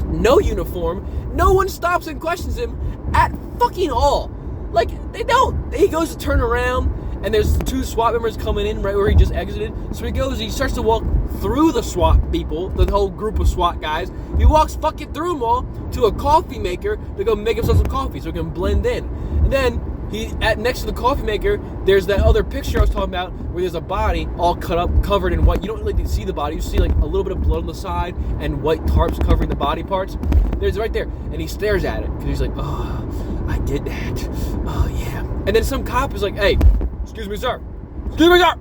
no uniform. No one stops and questions him at fucking all. Like, they don't. He goes to turn around, and there's 2 SWAT members coming in right where he just exited. So he starts to walk through the SWAT people, the whole group of SWAT guys. He walks fucking through them all to a coffee maker to go make himself some coffee so he can blend in. And then next to the coffee maker, there's that other picture I was talking about where there's a body all cut up, covered in white. You don't really see the body. You see like a little bit of blood on the side and white tarps covering the body parts. There's right there. And he stares at it because he's like, oh, I did that. Oh, yeah. And then some cop is like, hey, excuse me, sir. Excuse me, sir.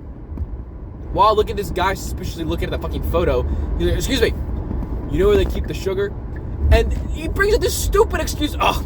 While look at this guy suspiciously looking at the fucking photo, he's like, excuse me, you know where they keep the sugar? And he brings up this stupid excuse. Oh,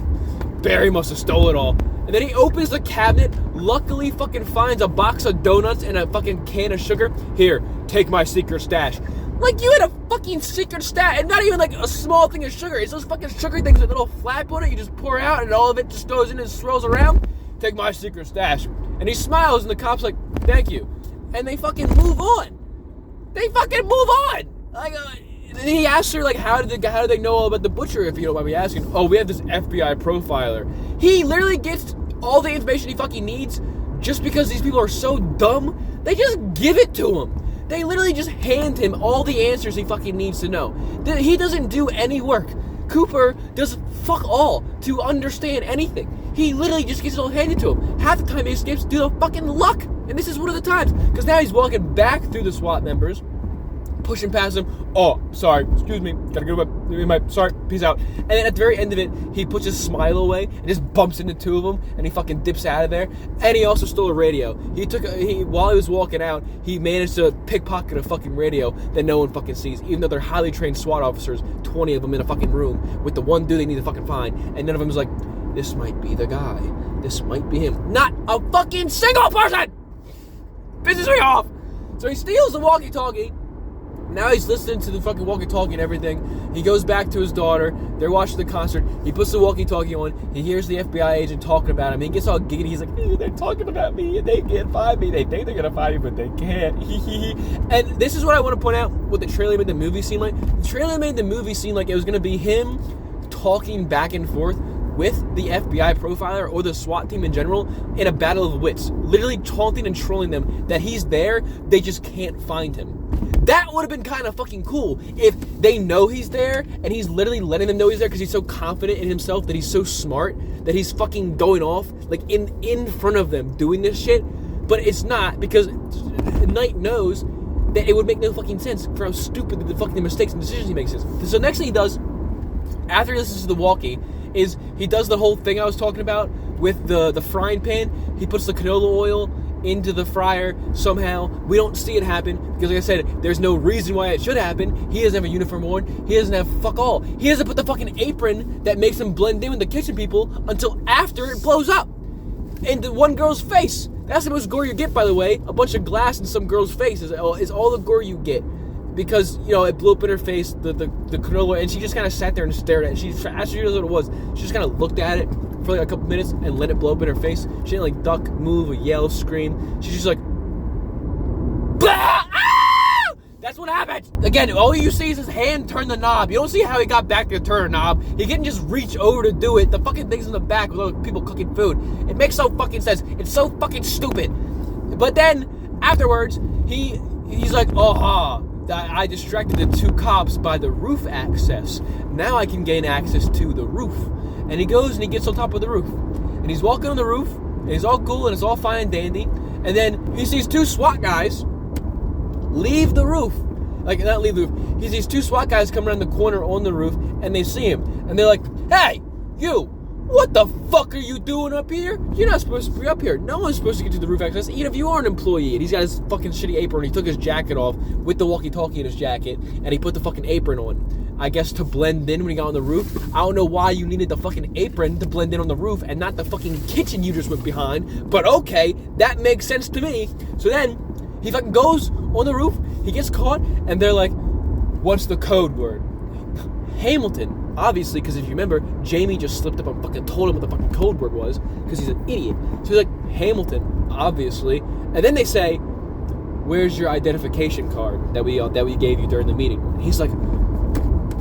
Barry must have stole it all. And then he opens the cabinet, luckily fucking finds a box of donuts and a fucking can of sugar. Here, take my secret stash. Like, you had a fucking secret stash, and not even like a small thing of sugar. It's those fucking sugar things with a little flap on it. You just pour out, and all of it just goes in and swirls around. Take my secret stash. And he smiles, and the cop's like, thank you. And they fucking move on. They fucking move on. Like, and he asks her, like, how did they know all about the butcher, if you don't mind me asking? Oh, we have this FBI profiler. He literally gets all the information he fucking needs just because these people are so dumb. They just give it to him. They literally just hand him all the answers he fucking needs to know. He doesn't do any work. Cooper does fuck all to understand anything. He literally just gets it all handed to him. Half the time he escapes due to fucking luck. And this is one of the times. Because now he's walking back through the SWAT members, pushing past them. Oh, sorry, excuse me, gotta go to my, sorry, peace out. And then at the very end of it, he puts his smile away and just bumps into 2 of them, and he fucking dips out of there. And he also stole a radio. While he was walking out, he managed to pickpocket a fucking radio that no one fucking sees, even though they're highly trained SWAT officers, 20 of them in a fucking room with the one dude they need to fucking find, and none of them is like, this might be the guy. This might be him. Not a fucking single person! Pisses me off! So he steals the walkie-talkie. Now he's listening to the fucking walkie-talkie and everything. He goes back to his daughter. They're watching the concert. He puts the walkie-talkie on. He hears the FBI agent talking about him. He gets all giggity. He's like, they're talking about me and they can't find me. They think they're going to find me, but they can't. And this is what I want to point out, what the trailer made the movie seem like. The trailer made the movie seem like it was going to be him talking back and forth with the FBI profiler or the SWAT team in general in a battle of wits. Literally taunting and trolling them that he's there, they just can't find him. That would have been kind of fucking cool if they know he's there and he's literally letting them know he's there because he's so confident in himself, that he's so smart, that he's fucking going off like in front of them doing this shit. But it's not, because Knight knows that it would make no fucking sense for how stupid the fucking mistakes and decisions he makes is. So next thing he does, after he listens to the walkie, is he does the whole thing I was talking about with the frying pan. He puts the canola oil into the fryer somehow. We don't see it happen because, like I said, there's no reason why it should happen. He doesn't have a uniform on. He doesn't have fuck all. He doesn't put the fucking apron that makes him blend in with the kitchen people until after it blows up into one girl's face. That's the most gore you get, by the way. A bunch of glass in some girl's face is all the gore you get. Because, you know, it blew up in her face, the canola, and she just kind of sat there and stared at it. As she realized what it was, she just kind of looked at it for like a couple minutes and let it blow up in her face. She didn't like duck, move, or yell, scream. She's just like, blah! Ah! That's what happened. Again, all you see is his hand turn the knob. You don't see how he got back to turn a knob. He didn't just reach over to do it. The fucking thing's in the back with other people cooking food. It makes no fucking sense. It's so fucking stupid. But then, afterwards, he's like, oh, I distracted the 2 cops by the roof access. Now I can gain access to the roof. And he goes and he gets on top of the roof. And he's walking on the roof, and he's all cool and it's all fine and dandy. And then he sees 2 SWAT guys leave the roof. Like, not leave the roof. He sees 2 SWAT guys come around the corner on the roof, and they see him. And they're like, hey, you, what the fuck are you doing up here? You're not supposed to be up here. No one's supposed to get to the roof access, even if you are an employee. And he's got his fucking shitty apron. He took his jacket off with the walkie-talkie in his jacket, and he put the fucking apron on. I guess to blend in when he got on the roof. I don't know why you needed the fucking apron to blend in on the roof and not the fucking kitchen you just went behind. But okay, that makes sense to me. So then, he fucking goes on the roof, he gets caught, and they're like, what's the code word? Hamilton, obviously, because if you remember, Jamie just slipped up and fucking told him what the fucking code word was, because he's an idiot. So he's like, Hamilton, obviously. And then they say, where's your identification card that we gave you during the meeting? And he's like,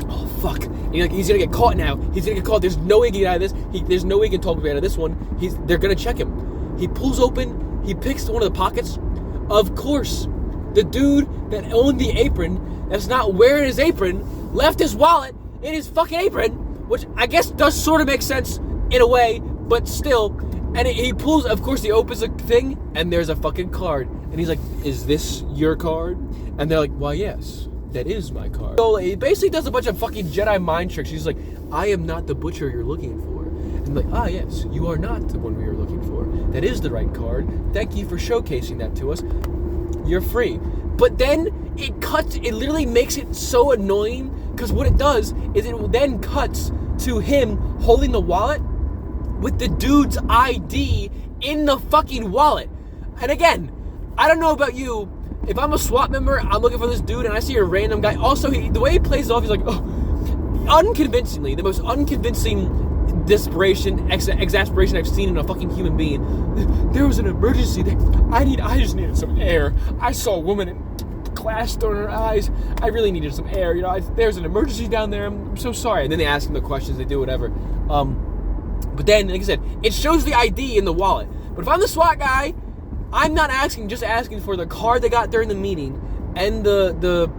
oh, fuck. And he's gonna get caught now. He's gonna get caught. There's no way he can get out of this. There's no way he can talk me out of this one. They're gonna check him. He pulls open, he picks one of the pockets. Of course, the dude that owned the apron, that's not wearing his apron, left his wallet in his fucking apron, which I guess does sort of make sense in a way, but still. And he pulls, of course, he opens the thing, and there's a fucking card. And he's like, is this your card? And they're like, well, yes, that is my card. So he basically does a bunch of fucking Jedi mind tricks. He's like, I am not the butcher you're looking for. And like, yes, you are not the one we are looking for. That is the right card. Thank you for showcasing that to us. You're free. But then it literally makes it so annoying, because what it does is it then cuts to him holding the wallet with the dude's ID in the fucking wallet. And again, I don't know about you, if I'm a SWAT member, I'm looking for this dude and I see a random guy. Also, the way he plays it off, he's like, unconvincingly, the most unconvincing desperation, exasperation I've seen in a fucking human being. There was an emergency. I just needed some air. I saw a woman in glass thrown in her eyes. I really needed some air. There's an emergency down there. I'm so sorry. And then they ask him the questions. They do whatever. But then, like I said, it shows the ID in the wallet. But if I'm the SWAT guy, I'm not just asking for the card they got during the meeting and the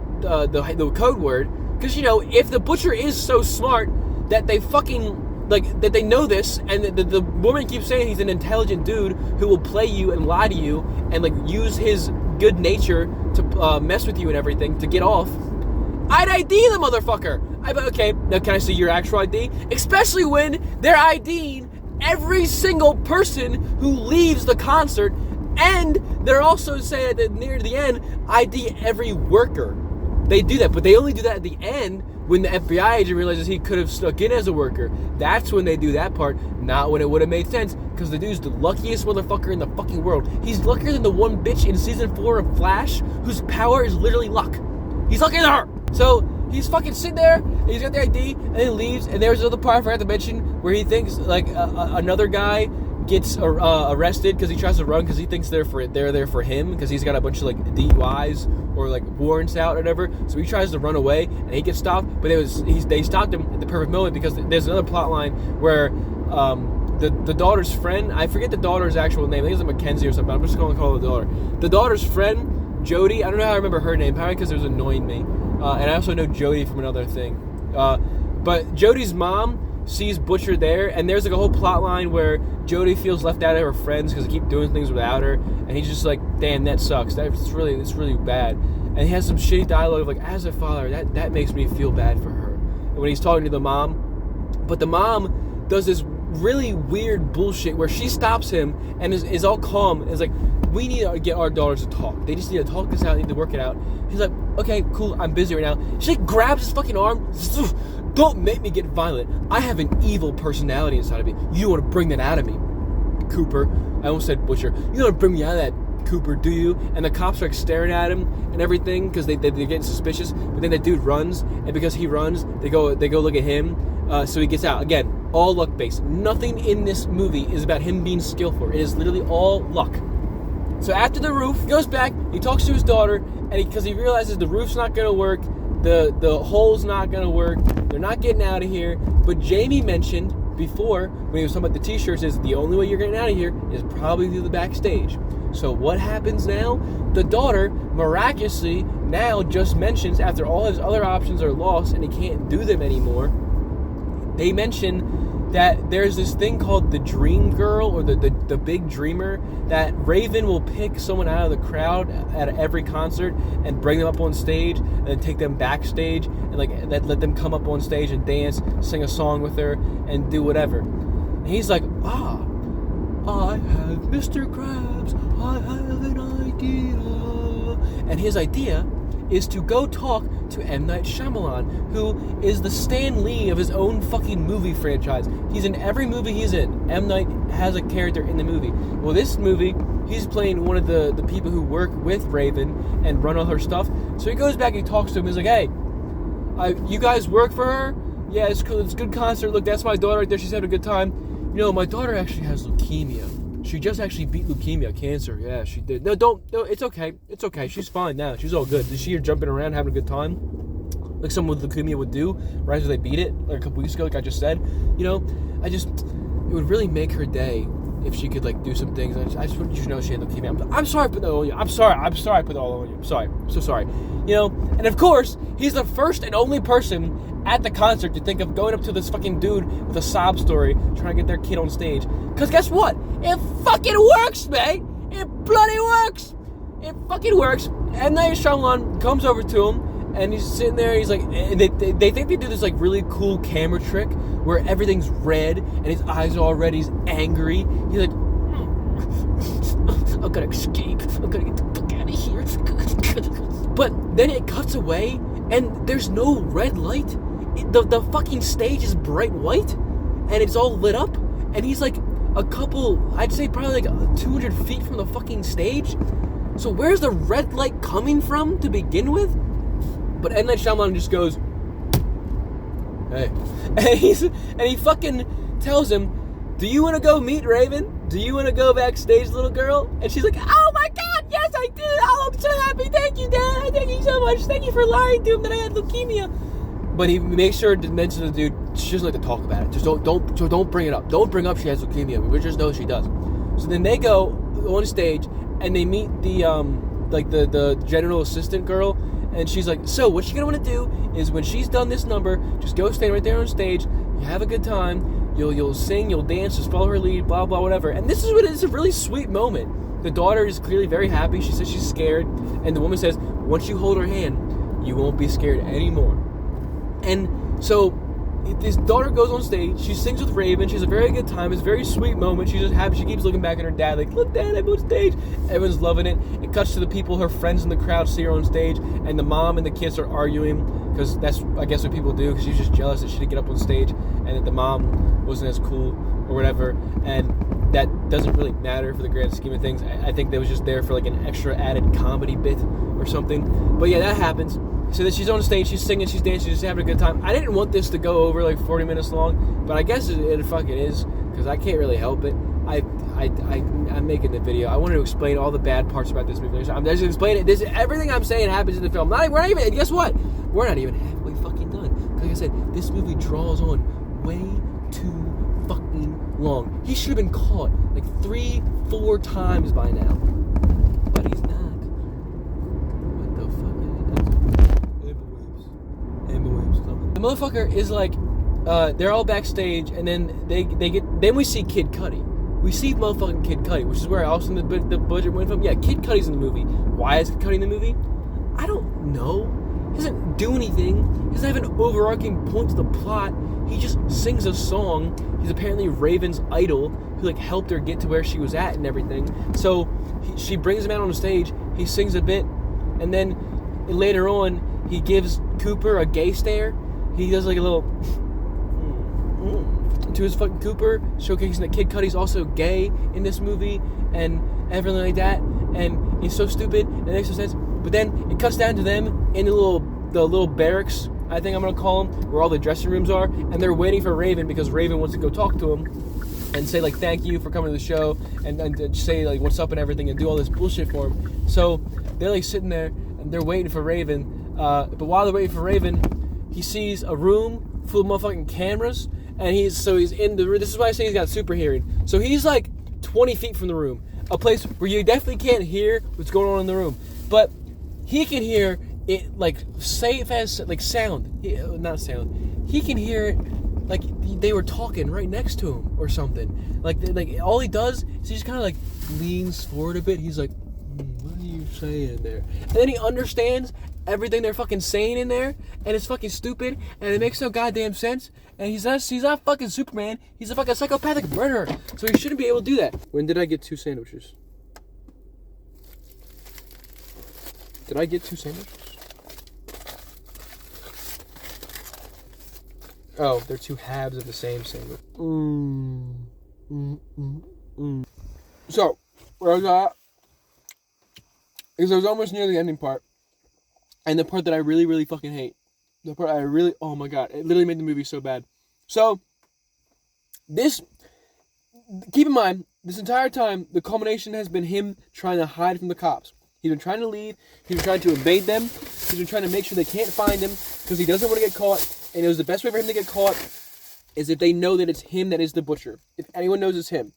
code word. Because, if the butcher is so smart that they fucking, that they know this, and the woman keeps saying he's an intelligent dude who will play you and lie to you and, use his good nature to mess with you and everything to get off, I'd ID the motherfucker. Okay, now can I see your actual ID? Especially when they're IDing every single person who leaves the concert, and they're also saying that near the end, ID every worker. They do that, but they only do that at the end when the FBI agent realizes he could have snuck in as a worker. That's when they do that part, not when it would have made sense, because the dude's the luckiest motherfucker in the fucking world. He's luckier than the one bitch in season 4 of Flash, whose power is literally luck. He's luckier than her! So, he's fucking sitting there, and he's got the ID, and then he leaves, and there's another part I forgot to mention, where he thinks, another guy gets arrested because he tries to run because he thinks they're there for him, because he's got a bunch of DUIs or warrants out or whatever. So he tries to run away and he gets stopped, but they stopped him at the perfect moment, because there's another plot line where the daughter's friend, I forget the daughter's actual name, I think it's Mackenzie or something, I'm just going to call her the daughter. The daughter's friend, Jody, I don't know how I remember her name, probably because it was annoying me. And I also know Jody from another thing. But Jody's mom sees Butcher there, and there's a whole plot line where Jody feels left out of her friends because they keep doing things without her, and he's just like, damn, that sucks. It's really bad. And he has some shitty dialogue of as a father, that makes me feel bad for her. And when he's talking to the mom, but the mom does this really weird bullshit where she stops him and is all calm and is like, we need to get our daughters to talk. They just need to talk this out, need to work it out. He's like, okay, cool, I'm busy right now. She grabs his fucking arm. Don't make me get violent. I have an evil personality inside of me. You don't want to bring that out of me, Cooper. I almost said Butcher. You don't want to bring me out of that, Cooper, do you? And the cops are staring at him and everything because they're getting suspicious. But then the dude runs, and because he runs, they go look at him. So he gets out. Again, all luck based. Nothing in this movie is about him being skillful. It is literally all luck. So after the roof, he goes back, he talks to his daughter, and because he realizes the roof's not going to work, the hole's not going to work, they're not getting out of here. But Jamie mentioned before, when he was talking about the t-shirts, is the only way you're getting out of here is probably through the backstage. So what happens now? The daughter, miraculously, now just mentions, after all his other options are lost and he can't do them anymore, they mention that there's this thing called the Dream Girl, or the Big Dreamer, that Raven will pick someone out of the crowd at every concert and bring them up on stage, and then take them backstage and like let them come up on stage and dance, sing a song with her, and do whatever. And he's like, I have Mr. Krabs, I have an idea. And his idea is to go talk to M. Night Shyamalan, who is the Stan Lee of his own fucking movie franchise. He's in every movie he's in. M. Night has a character in the movie. Well, this movie, he's playing one of the people who work with Raven and run all her stuff. So he goes back and he talks to him. He's like, hey, you guys work for her? Yeah, it's cool. It's a good concert. Look, that's my daughter right there. She's having a good time. You know, my daughter actually has leukemia. She just actually beat leukemia, cancer. Yeah, she did. No, it's okay. It's okay. She's fine now. She's all good. Is she here jumping around, having a good time? Like someone with leukemia would do, right after they beat it, like a couple weeks ago, like I just said. You know, it would really make her day if she could, like, do some things. I just want you to know she had leukemia. I'm sorry I put that on you. I'm sorry I put it all on you. I'm sorry. I'm so sorry. You know, and of course, he's the first and only person at the concert to think of going up to this fucking dude with a sob story trying to get their kid on stage. Because guess what? It fucking works, mate! It bloody works! It fucking works. M. Night Shyamalan comes over to him, and he's sitting there, he's like, and they think they do this like really cool camera trick where everything's red, and his eyes are all red, he's angry. He's like, I'm gonna escape. I'm gonna get the fuck out of here. But then it cuts away, and there's no red light. The fucking stage is bright white, and it's all lit up, and he's like a couple, I'd say probably like 200 feet from the fucking stage. So where's the red light coming from to begin with? But M. Night Shyamalan just goes, hey. And he fucking tells him, do you want to go meet Raven? Do you want to go backstage, little girl? And she's like, oh my god, yes I do. Oh, I'm so happy. Thank you, Dad. Thank you so much. Thank you for lying to him that I had leukemia. But he makes sure to mention to the dude, she doesn't like to talk about it. Just don't bring it up. Don't bring up she has leukemia. We just know she does. So then they go on stage and they meet the general assistant girl, and she's like, so what you're gonna want to do is when she's done this number, just go stand right there on stage. You have a good time. You'll sing. You'll dance. Just follow her lead. Blah blah whatever. And this is what is a really sweet moment. The daughter is clearly very happy. She says she's scared, and the woman says, once you hold her hand, you won't be scared anymore. And so his daughter goes on stage. She sings with Raven. She has a very good time. It's a very sweet moment. She's just happy. She keeps looking back at her dad like, look, Dad, I'm on stage. Everyone's loving it. It cuts to the people, her friends in the crowd see her on stage, and the mom and the kids are arguing because that's, I guess, what people do, because she's just jealous that she didn't get up on stage and that the mom wasn't as cool or whatever. And that doesn't really matter for the grand scheme of things. I think that was just there for like an extra added comedy bit or something. But yeah, that happens. So then she's on stage, she's singing, she's dancing, she's having a good time. I didn't want this to go over like 40 minutes long, but I guess it fucking is, because I can't really help it. I'm making the video. I wanted to explain all the bad parts about this movie. I'm just explaining it. Everything I'm saying happens in the film. We're not even, and guess what? We're not even halfway fucking done. Because like I said, this movie draws on way too fucking long. He should have been caught like 3-4 times by now. But he's not. What the fuck is it? Amber waves coming. The motherfucker is like, they're all backstage, and then then we see Kid Cudi. We see motherfucking Kid Cudi, which is where also the budget went from. Yeah, Kid Cudi's in the movie. Why is Kid Cudi in the movie? I don't know. He doesn't do anything. He doesn't have an overarching point to the plot. He just sings a song. He's apparently Raven's idol, who like helped her get to where she was at and everything. So she brings him out on the stage. He sings a bit, and then later on, he gives Cooper a gay stare. He does like a little to his fucking Cooper, showcasing that Kid Cudi's also gay in this movie and everything like that. And he's so stupid, and it makes no sense. But then it cuts down to them in the little barracks, I think I'm gonna call them, where all the dressing rooms are, and they're waiting for Raven because Raven wants to go talk to him and say like thank you for coming to the show and say like what's up and everything and do all this bullshit for him. So they're like sitting there and they're waiting for Raven. But while they're waiting for Raven, he sees a room full of motherfucking cameras, and he's in the room. This is why I say he's got super hearing. So he's like 20 feet from the room, a place where you definitely can't hear what's going on in the room, but he can hear it like safe as like sound. Not sound. He can hear it like they were talking right next to him or something. Like all he does is he just kind of like leans forward a bit. He's like, what are you saying there? And then he understands everything they're fucking saying in there, and it's fucking stupid, and it makes no goddamn sense. And he's not fucking Superman. He's a fucking psychopathic murderer, so he shouldn't be able to do that. When did I get 2 sandwiches? Did I get 2 sandwiches? Oh, they're 2 halves of the same sandwich. So, where I was at is I was almost near the ending part. And the part that I really, really fucking hate. The part I really, oh my god, it literally made the movie so bad. So, keep in mind, this entire time, the culmination has been him trying to hide from the cops. He's been trying to leave, he's been trying to evade them, he's been trying to make sure they can't find him, because he doesn't want to get caught, and it was the best way for him to get caught, is if they know that it's him that is the butcher. If anyone knows it's him.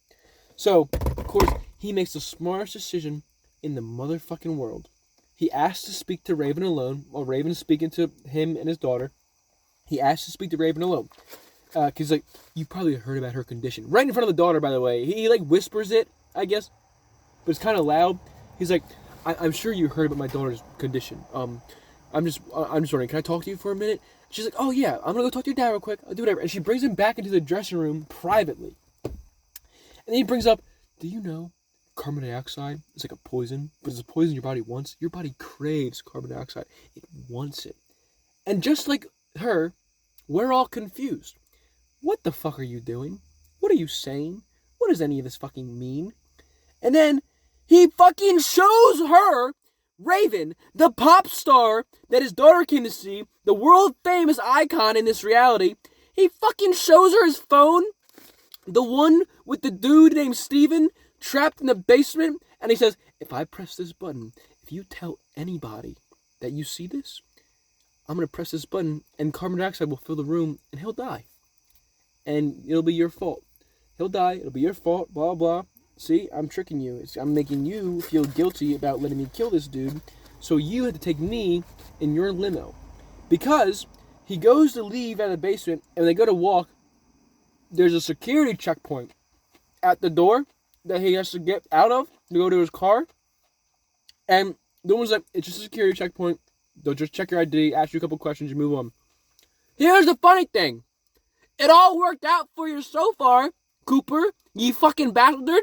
So, of course, he makes the smartest decision in the motherfucking world. He asks to speak to Raven alone, while Raven's speaking to him and his daughter. He asks to speak to Raven alone. Because, like, you probably heard about her condition. Right in front of the daughter, by the way. He like, whispers it, I guess. But it's kind of loud. He's like, I'm sure you heard about my daughter's condition. I'm just wondering, can I talk to you for a minute? She's like, oh, yeah, I'm going to go talk to your dad real quick. I'll do whatever. And she brings him back into the dressing room privately. And then he brings up, do you know carbon dioxide is like a poison, but it's a poison your body wants. Your body craves carbon dioxide. It wants it. And just like her, we're all confused. What the fuck are you doing? What are you saying? What does any of this fucking mean? And then he fucking shows her, Raven, the pop star that his daughter came to see, the world famous icon in this reality. He fucking shows her his phone, the one with the dude named Steven trapped in the basement, and he says, if I press this button, if you tell anybody that you see this, I'm going to press this button, and carbon dioxide will fill the room, and he'll die. And it'll be your fault. He'll die, it'll be your fault, blah, blah. See, I'm tricking you. I'm making you feel guilty about letting me kill this dude, so you have to take me in your limo. Because he goes to leave out of the basement, and when they go to walk, there's a security checkpoint at the door that he has to get out of to go to his car. And the woman's like, it's just a security checkpoint. They'll just check your ID, ask you a couple questions, you move on. Here's the funny thing. It all worked out for you so far, Cooper, you fucking bastard.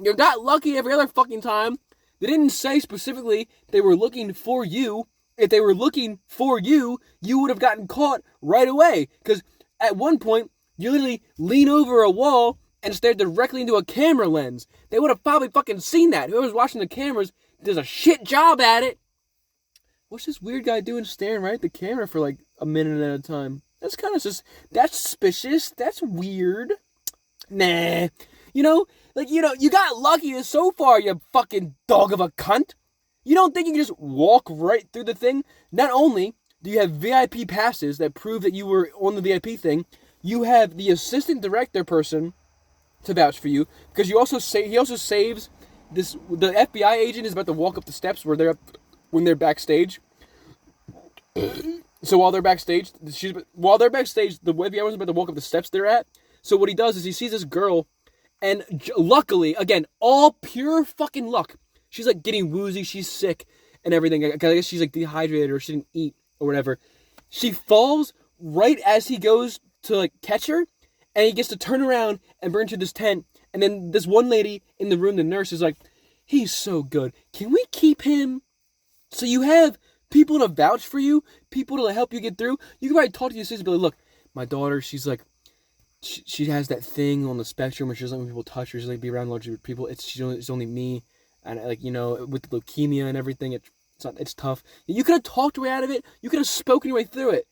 You got lucky every other fucking time. They didn't say specifically they were looking for you. If they were looking for you, you would have gotten caught right away. Because at one point, you literally lean over a wall and stare directly into a camera lens. They would have probably fucking seen that. Whoever's watching the cameras does a shit job at it. What's this weird guy doing staring right at the camera for like a minute at a time? That's kind of just, that's suspicious. That's weird. Nah. You got lucky so far, you fucking dog of a cunt. You don't think you can just walk right through the thing? Not only do you have VIP passes that prove that you were on the VIP thing, you have the assistant director person to vouch for you, because he also saves this. The FBI agent is about to walk up the steps when they're backstage. So while they're backstage, the FBI was about to walk up the steps they're at. So what he does is he sees this girl, and luckily, again, all pure fucking luck, she's like getting woozy, she's sick and everything. I guess she's like dehydrated or she didn't eat or whatever. She falls right as he goes to like catch her, and he gets to turn around and bring her to this tent. And then this one lady in the room, the nurse, is like, he's so good. Can we keep him? So you have people to vouch for you, people to help you get through. You can probably talk to your sister and be like, look, my daughter, she's like, she has that thing on the spectrum where she doesn't let people touch her. She doesn't like be around large group of people. It's only me. And like, with the leukemia and everything, it's tough. You could have talked your way out of it. You could have spoken your way through it.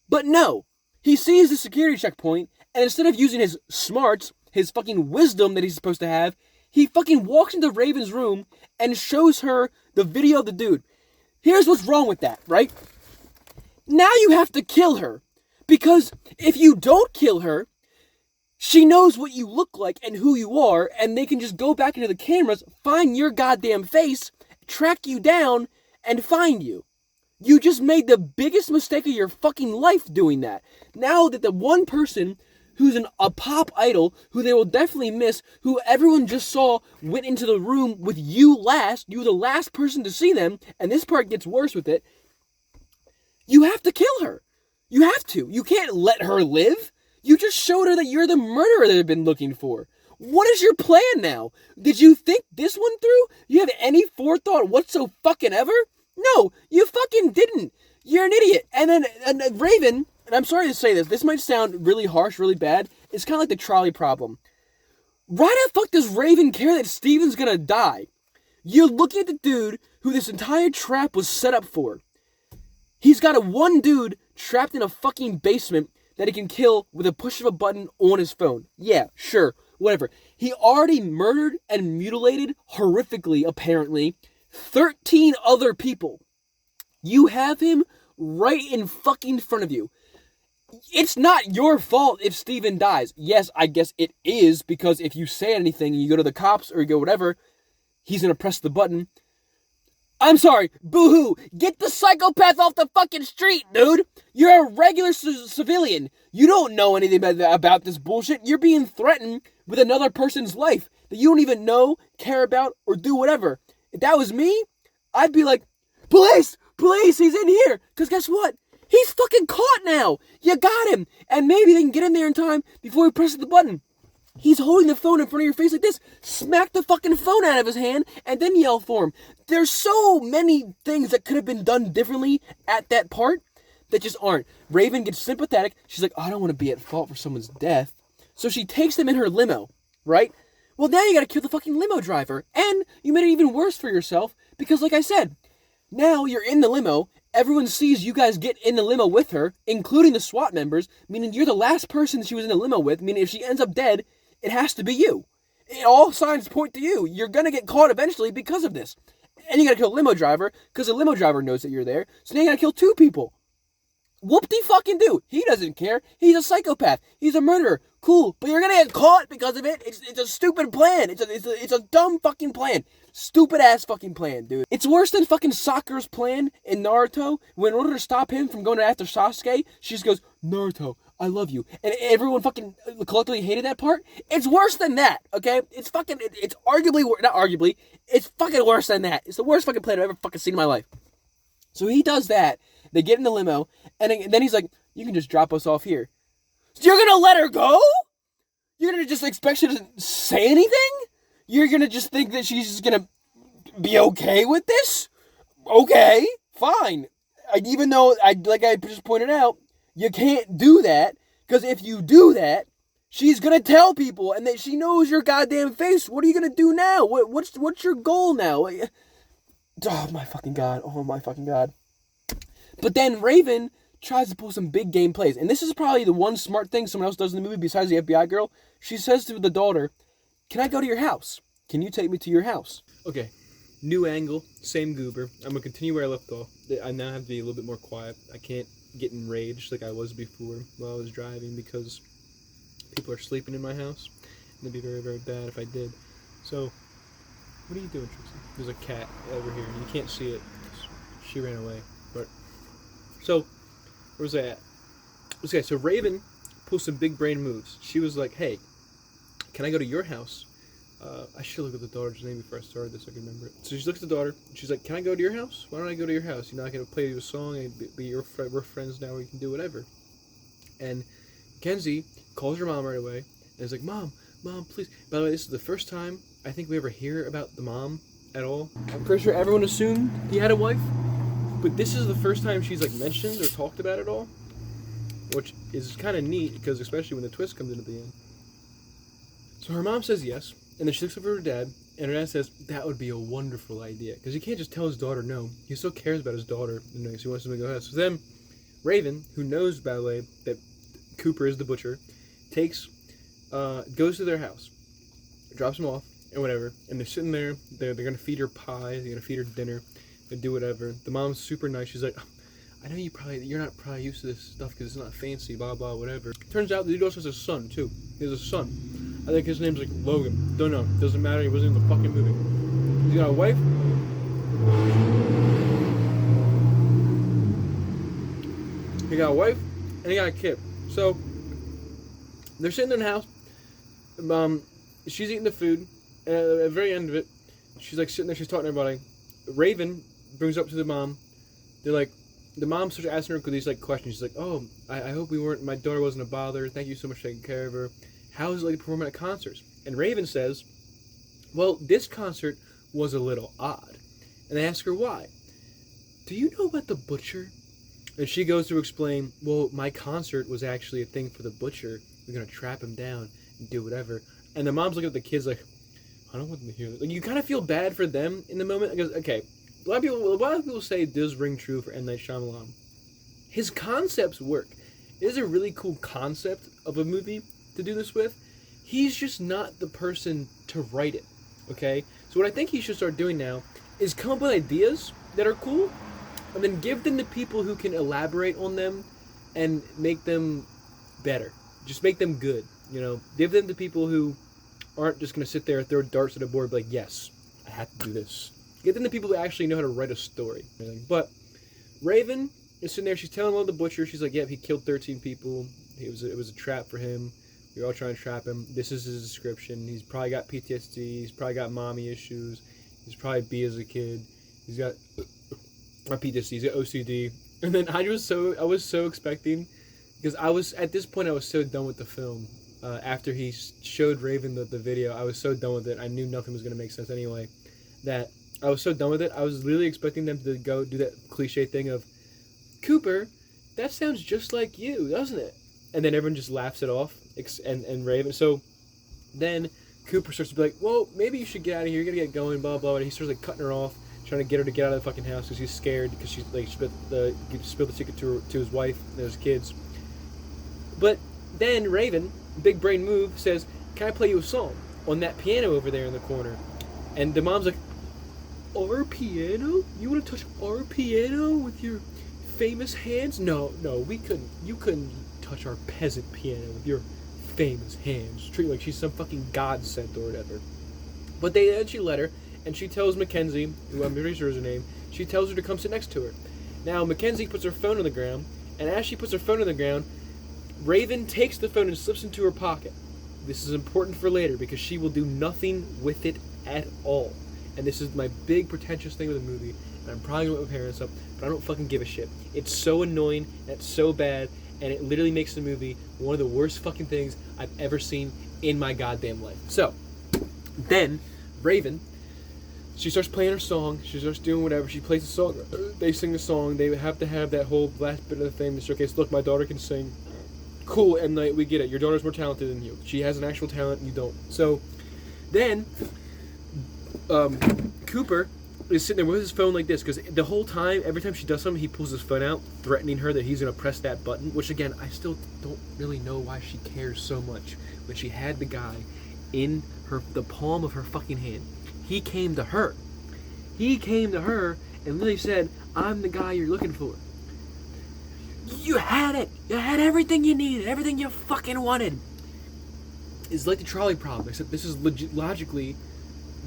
But no. He sees the security checkpoint, and instead of using his smarts, his fucking wisdom that he's supposed to have, he fucking walks into Raven's room and shows her the video of the dude. Here's what's wrong with that, right? Now you have to kill her. Because if you don't kill her, she knows what you look like and who you are, and they can just go back into the cameras, find your goddamn face, track you down, and find you. You just made the biggest mistake of your fucking life doing that. Now that the one person who's a pop idol, who they will definitely miss, who everyone just saw went into the room with you last, you were the last person to see them, and this part gets worse with it, you have to kill her. You have to. You can't let her live. You just showed her that you're the murderer they've been looking for. What is your plan now? Did you think this one through? You have any forethought whatsoever fucking ever? No, you fucking didn't. You're an idiot. And then Raven, and I'm sorry to say this might sound really harsh, really bad. It's kind of like the trolley problem. Why the fuck does Raven care that Steven's gonna die? You're looking at the dude who this entire trap was set up for. He's got one dude trapped in a fucking basement that he can kill with a push of a button on his phone. Yeah, sure, whatever. He already murdered and mutilated, horrifically apparently, 13 other people. You have him right in fucking front of you. It's not your fault if Steven dies. Yes, I guess it is, because if you say anything and you go to the cops or you go whatever, he's gonna press the button. I'm sorry, boo-hoo, get the psychopath off the fucking street, dude! You're a regular civilian. You don't know anything about this bullshit. You're being threatened with another person's life that you don't even know, care about, or do whatever. If that was me, I'd be like, police, he's in here. Because guess what? He's fucking caught now. You got him. And maybe they can get in there in time before he presses the button. He's holding the phone in front of your face like this. Smack the fucking phone out of his hand and then yell for him. There's so many things that could have been done differently at that part that just aren't. Raven gets sympathetic. She's like, I don't want to be at fault for someone's death. So she takes them in her limo, right? Well, now you gotta kill the fucking limo driver. And you made it even worse for yourself because, like I said, now you're in the limo. Everyone sees you guys get in the limo with her, including the SWAT members, meaning you're the last person she was in the limo with, meaning if she ends up dead, it has to be you. All signs point to you. You're gonna get caught eventually because of this. And you gotta kill the limo driver, because the limo driver knows that you're there, so now you gotta kill 2 people. Whoop-de-fucking-do. He doesn't care. He's a psychopath. He's a murderer. Cool. But you're gonna get caught because of it. It's a stupid plan. It's a dumb fucking plan. Stupid ass fucking plan, dude. It's worse than fucking Sakura's plan in Naruto, when in order to stop him from going after Sasuke, she just goes, Naruto, I love you. And everyone fucking collectively hated that part. It's worse than that, okay? It's arguably, not arguably, it's fucking worse than that. It's the worst fucking plan I've ever fucking seen in my life. So he does that. They get in the limo, and then he's like, you can just drop us off here. So you're gonna let her go? You're gonna just expect her to say anything? You're gonna just think that she's just gonna be okay with this? Okay, fine. Even though, like I just pointed out, you can't do that, because if you do that, she's gonna tell people, and that she knows your goddamn face. What are you gonna do now? What's your goal now? Oh my fucking god. Oh my fucking god. But then Raven tries to pull some big game plays. And this is probably the one smart thing someone else does in the movie besides the FBI girl. She says to the daughter, can I go to your house? Can you take me to your house? Okay, new angle, same goober. I'm going to continue where I left off. I now have to be a little bit more quiet. I can't get enraged like I was before while I was driving because people are sleeping in my house. And it'd be very, very bad if I did. So, what are you doing, Trixie? There's a cat over here. You can't see it. She ran away. But so, where's that at? Okay, so Raven pulls some big brain moves. She was like, hey, can I go to your house? I should look at the daughter's name before I started this, I can remember it. So she looks at the daughter, and she's like, can I go to your house? Why don't I go to your house? You know, I can play you a song, and we're friends now, we can do whatever. And Kenzie calls her mom right away, and is like, Mom, please. By the way, this is the first time I think we ever hear about the mom at all. I'm pretty sure everyone assumed he had a wife, but this is the first time she's like mentioned or talked about it all, which is kind of neat, because especially when the twist comes in at the end. So her mom says yes, and then she looks over her dad, and her dad says, that would be a wonderful idea. Because he can't just tell his daughter no. He still cares about his daughter, and so he wants them to go ahead. So then, Raven, who knows, by the way, that Cooper is the butcher, goes to their house, drops them off, and whatever, and they're sitting there, they're going to feed her pie, they're going to feed her dinner, they do whatever. The mom's super nice, she's like, I know you're not probably used to this stuff because it's not fancy, blah, blah, whatever. Turns out the dude also has a son, too. He has a son. I think his name's like Logan. Don't know. Doesn't matter. He wasn't in the fucking movie. He's got a wife. He got a wife, and he got a kid. So they're sitting in the house. She's eating the food, and at the very end of it, she's like sitting there. She's talking to everybody. Raven brings up to the mom. They're like, the mom starts asking her these like questions. She's like, "Oh, I hope my daughter wasn't a bother. Thank you so much for taking care of her. How is it like performing at concerts?" And Raven says, "Well, this concert was a little odd." And they ask her why. "Do you know about the butcher?" And she goes to explain, "Well, my concert was actually a thing for the butcher. We're gonna trap him down and do whatever." And the mom's looking at the kids like, "I don't want them to hear that." Like, you kind of feel bad for them in the moment because, okay, a lot of people say it does ring true for M. Night Shyamalan. His concepts work. It is a really cool concept of a movie to do this with. He's just not the person to write it. Okay, so what I think he should start doing now is come up with ideas that are cool, and then give them to people who can elaborate on them and make them better. Just make them good, you know. Give them to people who aren't just going to sit there and throw darts at a board and be like, yes, I have to do this. Get them to people who actually know how to write a story. But Raven is sitting there, she's telling about the butcher. She's like, yep, he killed 13 people. It was a trap for him. We were all trying to trap him. This is his description. He's probably got PTSD. He's probably got mommy issues. He's probably B as a kid. He's got PTSD. He's got OCD. And then I was so expecting, because at this point I was so done with the film. After he showed Raven the video, I was so done with it. I knew nothing was going to make sense anyway. That I was so done with it. I was really expecting them to go do that cliche thing of, "Cooper, that sounds just like you, doesn't it?" And then everyone just laughs it off. And Raven. So then Cooper starts to be like, "Well, maybe you should get out of here. You're going to get going, blah, blah." And he starts like cutting her off, trying to get her to get out of the fucking house because he's scared because she's like spilled the secret to his wife and his kids. But then Raven, big brain move, says, "Can I play you a song on that piano over there in the corner?" And the mom's like, "Our piano? You want to touch our piano with your famous hands?" No, you couldn't touch our peasant piano with your famous hands. Treat like she's some fucking godsend or whatever. But they eventually let her, and she tells Mackenzie, who I'm pretty sure is her name, she tells her to come sit next to her. Now Mackenzie puts her phone on the ground, and as she puts her phone on the ground, Raven takes the phone and slips into her pocket. This is important for later because she will do nothing with it at all. And this is my big pretentious thing with the movie, and I'm probably going to put my parents up, but I don't fucking give a shit. It's so annoying, and it's so bad, and it literally makes the movie one of the worst fucking things I've ever seen in my goddamn life. So, then, Raven, she starts playing her song, she starts doing whatever, she plays the song, they sing the song, they have to have that whole last bit of the thing to showcase, look, my daughter can sing. Cool, M. Night, we get it. Your daughter's more talented than you. She has an actual talent, and you don't. So, then, Cooper is sitting there with his phone like this, because the whole time, every time she does something, he pulls his phone out, threatening her that he's going to press that button, which, again, I still don't really know why she cares so much when she had the guy in the palm of her fucking hand. He came to her. He came to her and literally said, "I'm the guy you're looking for." You had it. You had everything you needed, everything you fucking wanted. It's like the trolley problem, except this is logically,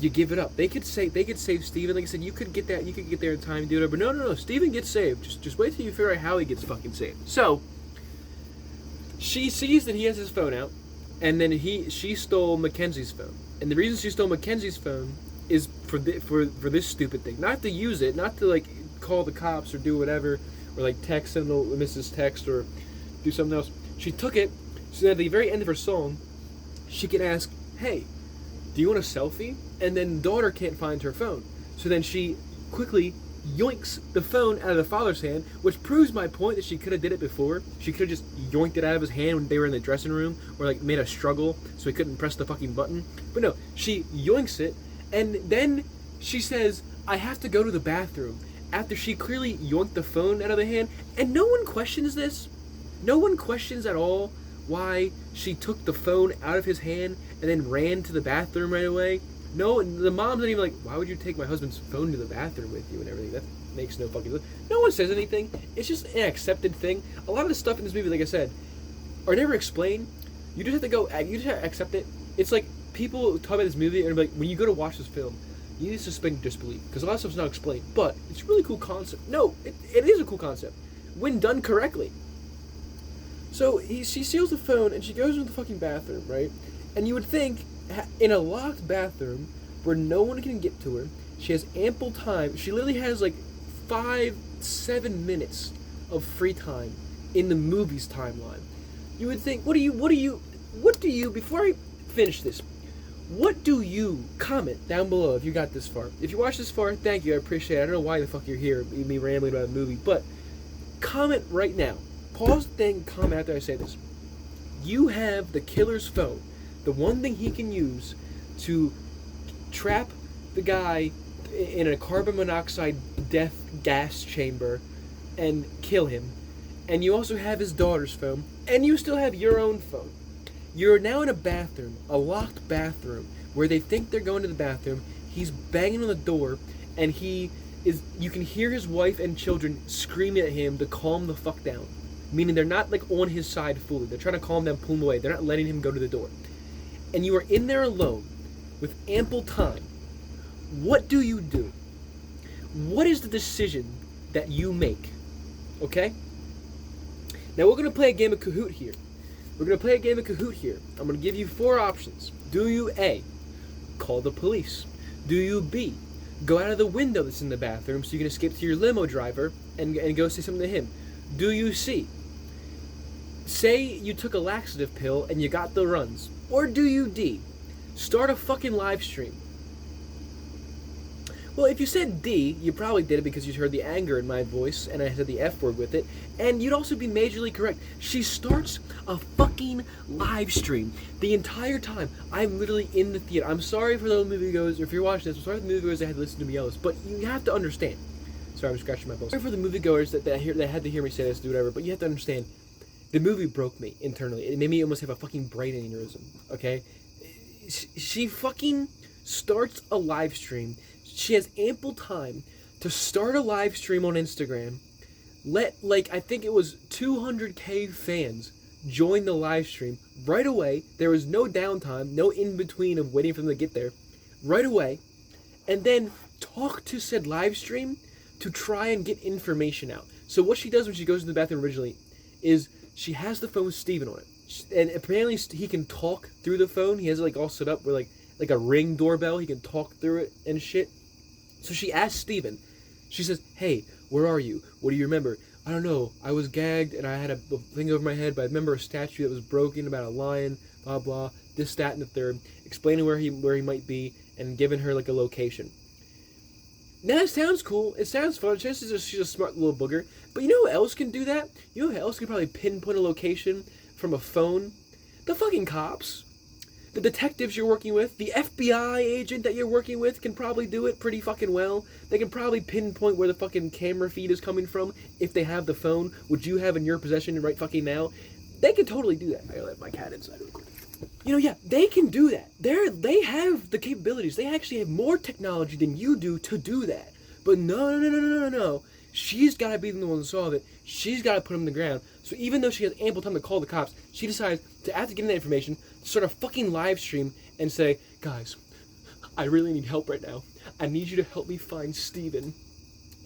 you give it up. They could save Steven. Like I said, you could get there in time and do whatever. But no. Steven gets saved. Just wait till you figure out how he gets fucking saved. So she sees that he has his phone out, and then she stole Mackenzie's phone. And the reason she stole Mackenzie's phone is for this stupid thing. Not to use it, not to like call the cops or do whatever. Or like text and Mrs. Text or do something else. She took it so that at the very end of her song, she could ask, "Hey, do you want a selfie?" And then the daughter can't find her phone. So then she quickly yoinks the phone out of the father's hand, which proves my point that she could have did it before. She could have just yoinked it out of his hand when they were in the dressing room, or like made a struggle so he couldn't press the fucking button. But no, she yoinks it, and then she says, "I have to go to the bathroom." After she clearly yoinked the phone out of the hand, and no one questions this. No one questions at all why she took the phone out of his hand and then ran to the bathroom right away. No, the mom's not even like, "Why would you take my husband's phone to the bathroom with you?" and everything. That makes no fucking sense. No one says anything. It's just an accepted thing. A lot of the stuff in this movie, like I said, are never explained. You just have to go. You just have to accept it. It's like people talk about this movie and be like, when you go to watch this film, you need to suspend your disbelief because a lot of stuff's not explained. But it's a really cool concept. No, it is a cool concept when done correctly. So she steals the phone and she goes into the fucking bathroom, right? And you would think, in a locked bathroom where no one can get to her, she has ample time. She literally has like 5-7 minutes of free time in the movie's timeline. You would think, what do you, before I finish this, what do you comment down below if you got this far? If you watched this far, thank you, I appreciate it. I don't know why the fuck you're here, me rambling about a movie, but comment right now. Pause the thing, comment after I say this. You have the killer's phone, the one thing he can use to trap the guy in a carbon monoxide death gas chamber and kill him. And you also have his daughter's phone, and you still have your own phone. You're now in a bathroom, a locked bathroom, where they think they're going to the bathroom. He's banging on the door, and you can hear his wife and children screaming at him to calm the fuck down. Meaning they're not like on his side fully. They're trying to calm down, pull him away. They're not letting him go to the door. And you are in there alone, with ample time. What do you do? What is the decision that you make? Okay? Now we're going to play a game of Kahoot here. I'm going to give you 4 options. Do you A, call the police? Do you B, go out of the window that's in the bathroom so you can escape to your limo driver and go say something to him? Do you C, say you took a laxative pill and you got the runs? Or do you D, start a fucking live stream? Well, if you said D, you probably did it because you heard the anger in my voice and I said the F word with it, and you'd also be majorly correct. She starts a fucking live stream the entire time. I'm literally in the theater. I'm sorry for the moviegoers, or if you're watching this, I'm sorry for the moviegoers that had to listen to me yell this, but you have to understand. Sorry, I'm scratching my balls. Sorry for the moviegoers that had to hear me say this, do whatever, but you have to understand, the movie broke me internally. It made me almost have a fucking brain aneurysm, okay? She fucking starts a live stream. She has ample time to start a live stream on Instagram, let, I think it was 200k fans join the live stream right away. There was no downtime, no in-between of waiting for them to get there, right away, and then talk to said live stream to try and get information out. So what she does when she goes to the bathroom originally is she has the phone with Steven on it, and apparently he can talk through the phone. He has it all set up with like a Ring doorbell. He can talk through it and shit. So she asks Steven, she says, hey, where are you? What do you remember? I don't know. I was gagged and I had a thing over my head, but I remember a statue that was broken about a lion, blah, blah, this, that, and the third, explaining where he might be and giving her a location. Now, that sounds cool. It sounds fun. She's a smart little booger. But you know who else can do that? You know who else can probably pinpoint a location from a phone? The fucking cops. The detectives you're working with, the FBI agent that you're working with can probably do it pretty fucking well. They can probably pinpoint where the fucking camera feed is coming from if they have the phone, which you have in your possession right fucking now. They can totally do that. I gotta let my cat inside real quick. You know, yeah, they can do that. They have the capabilities. They actually have more technology than you do to do that. But no. She's got to be the one to solve it. She's got to put him on the ground. So even though she has ample time to call the cops, she decides to, after getting that information, start a fucking live stream and say, guys, I really need help right now. I need you to help me find Steven.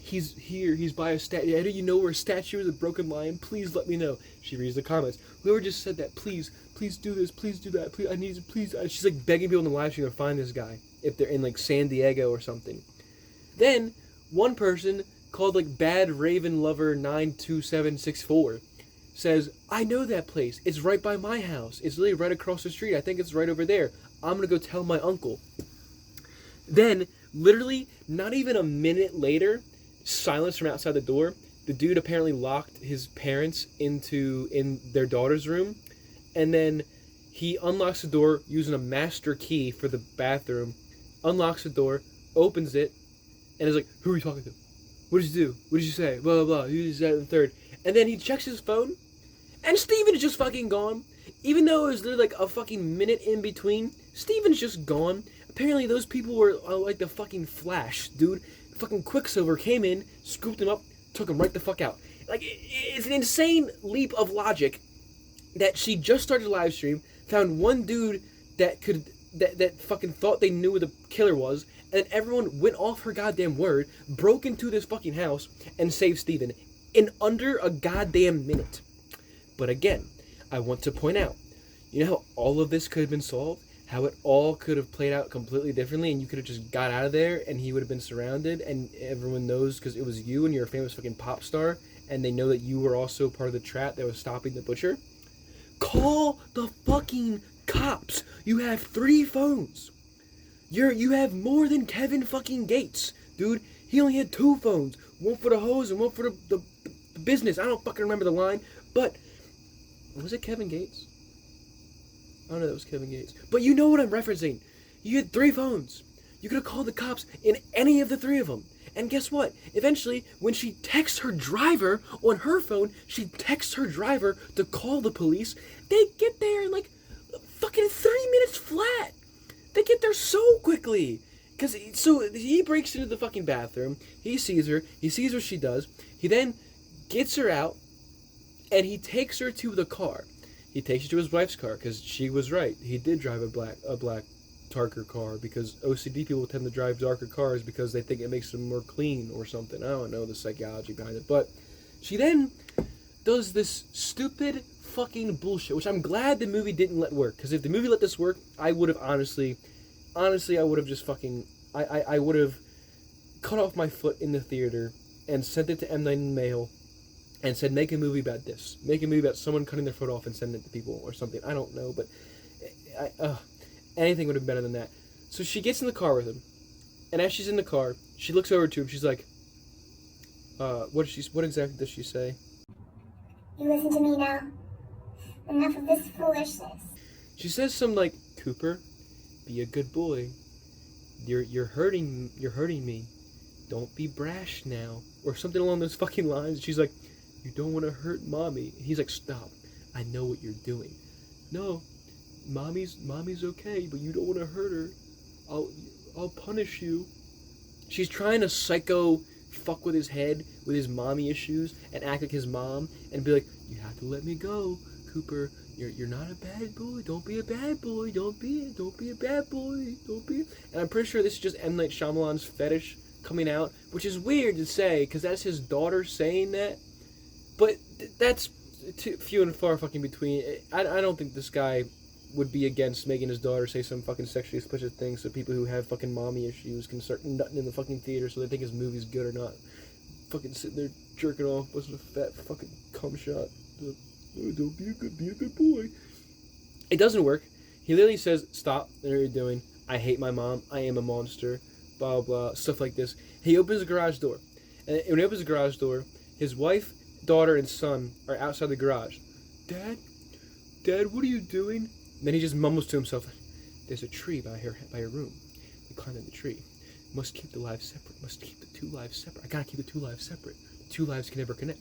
He's here. He's by a statue. Do you know where a statue is? A broken lion? Please let me know. She reads the comments. Whoever just said that, please do this. Please do that. Please, I need you. Please. She's begging people in the live stream to find this guy if they're in San Diego or something. Then one person called Bad Raven Lover 92764 says, I know that place. It's right by my house. It's literally right across the street. I think it's right over there. I'm gonna go tell my uncle. Then, literally, not even a minute later, silence from outside the door. The dude apparently locked his parents in their daughter's room, and then he unlocks the door using a master key for the bathroom, unlocks the door, opens it, and is like, who are you talking to? What did you do? What did you say? Blah, blah, blah. Who's that and the third? And then he checks his phone, and Steven is just fucking gone. Even though it was literally a fucking minute in between, Steven's just gone. Apparently those people were like the fucking Flash, dude. Fucking Quicksilver came in, scooped him up, took him right the fuck out. It's an insane leap of logic that she just started a live stream, found one dude that fucking thought they knew where the killer was, and then everyone went off her goddamn word, broke into this fucking house, and saved Steven in under a goddamn minute. But again, I want to point out, you know how all of this could have been solved? How it all could have played out completely differently, and you could have just got out of there, and he would have been surrounded, and everyone knows because it was you and you're a famous fucking pop star, and they know that you were also part of the trap that was stopping the butcher? Call the fucking cops. You have 3 phones. You have more than Kevin fucking Gates, dude. He only had 2 phones, one for the hose and one for the business. I don't fucking remember the line, but was it Kevin Gates? Oh no, that was Kevin Gates. But you know what I'm referencing. You had 3 phones. You could have called the cops in any of the 3 of them. And guess what? Eventually, when she texts her driver on her phone, she texts her driver to call the police. They get there in like fucking 3 minutes flat. They get there so quickly. So he breaks into the fucking bathroom. He sees her. He sees what she does. He then gets her out, and he takes her to the car. He takes her to his wife's car because she was right. He did drive a black darker car because OCD people tend to drive darker cars because they think it makes them more clean or something. I don't know the psychology behind it. But she then does this stupid fucking bullshit, which I'm glad the movie didn't let work. Because if the movie let this work, I would have honestly, I would have just fucking, I would have cut off my foot in the theater and sent it to M. Night in Mail and said, make a movie about this. Make a movie about someone cutting their foot off and sending it to people or something. I don't know, but anything would have been better than that. So she gets in the car with him, and as she's in the car, she looks over to him. She's like, what exactly does she say? You listen to me now. Enough of this foolishness. She says something like, Cooper, be a good boy. You're hurting me. Don't be brash now. Or something along those fucking lines. She's like, you don't want to hurt mommy. And he's like, stop. I know what you're doing. No, mommy's okay, but you don't want to hurt her. I'll punish you. She's trying to psycho fuck with his head, with his mommy issues, and act like his mom, and be like, you have to let me go, Cooper. You're not a bad boy. Don't be a bad boy. Don't be a bad boy. Don't be. And I'm pretty sure this is just M. Night Shyamalan's fetish coming out, which is weird to say, because that's his daughter saying that. But that's too few and far fucking between. I don't think this guy would be against making his daughter say some fucking sexually explicit things so people who have fucking mommy issues can start nutting in the fucking theater so they think his movie's good or not. Fucking sitting there jerking off, wasn't a fat fucking cum shot. Oh, don't be a good boy. It doesn't work. He literally says, stop, I know what you're doing. I hate my mom. I am a monster. Blah, blah, stuff like this. He opens the garage door. And when he opens the garage door, his wife, daughter, and son are outside the garage. Dad, what are you doing? And then he just mumbles to himself, there's a tree by your room. We climb in the tree. Must keep the lives separate. Must keep the 2 lives separate. I gotta keep the 2 lives separate. The 2 lives can never connect.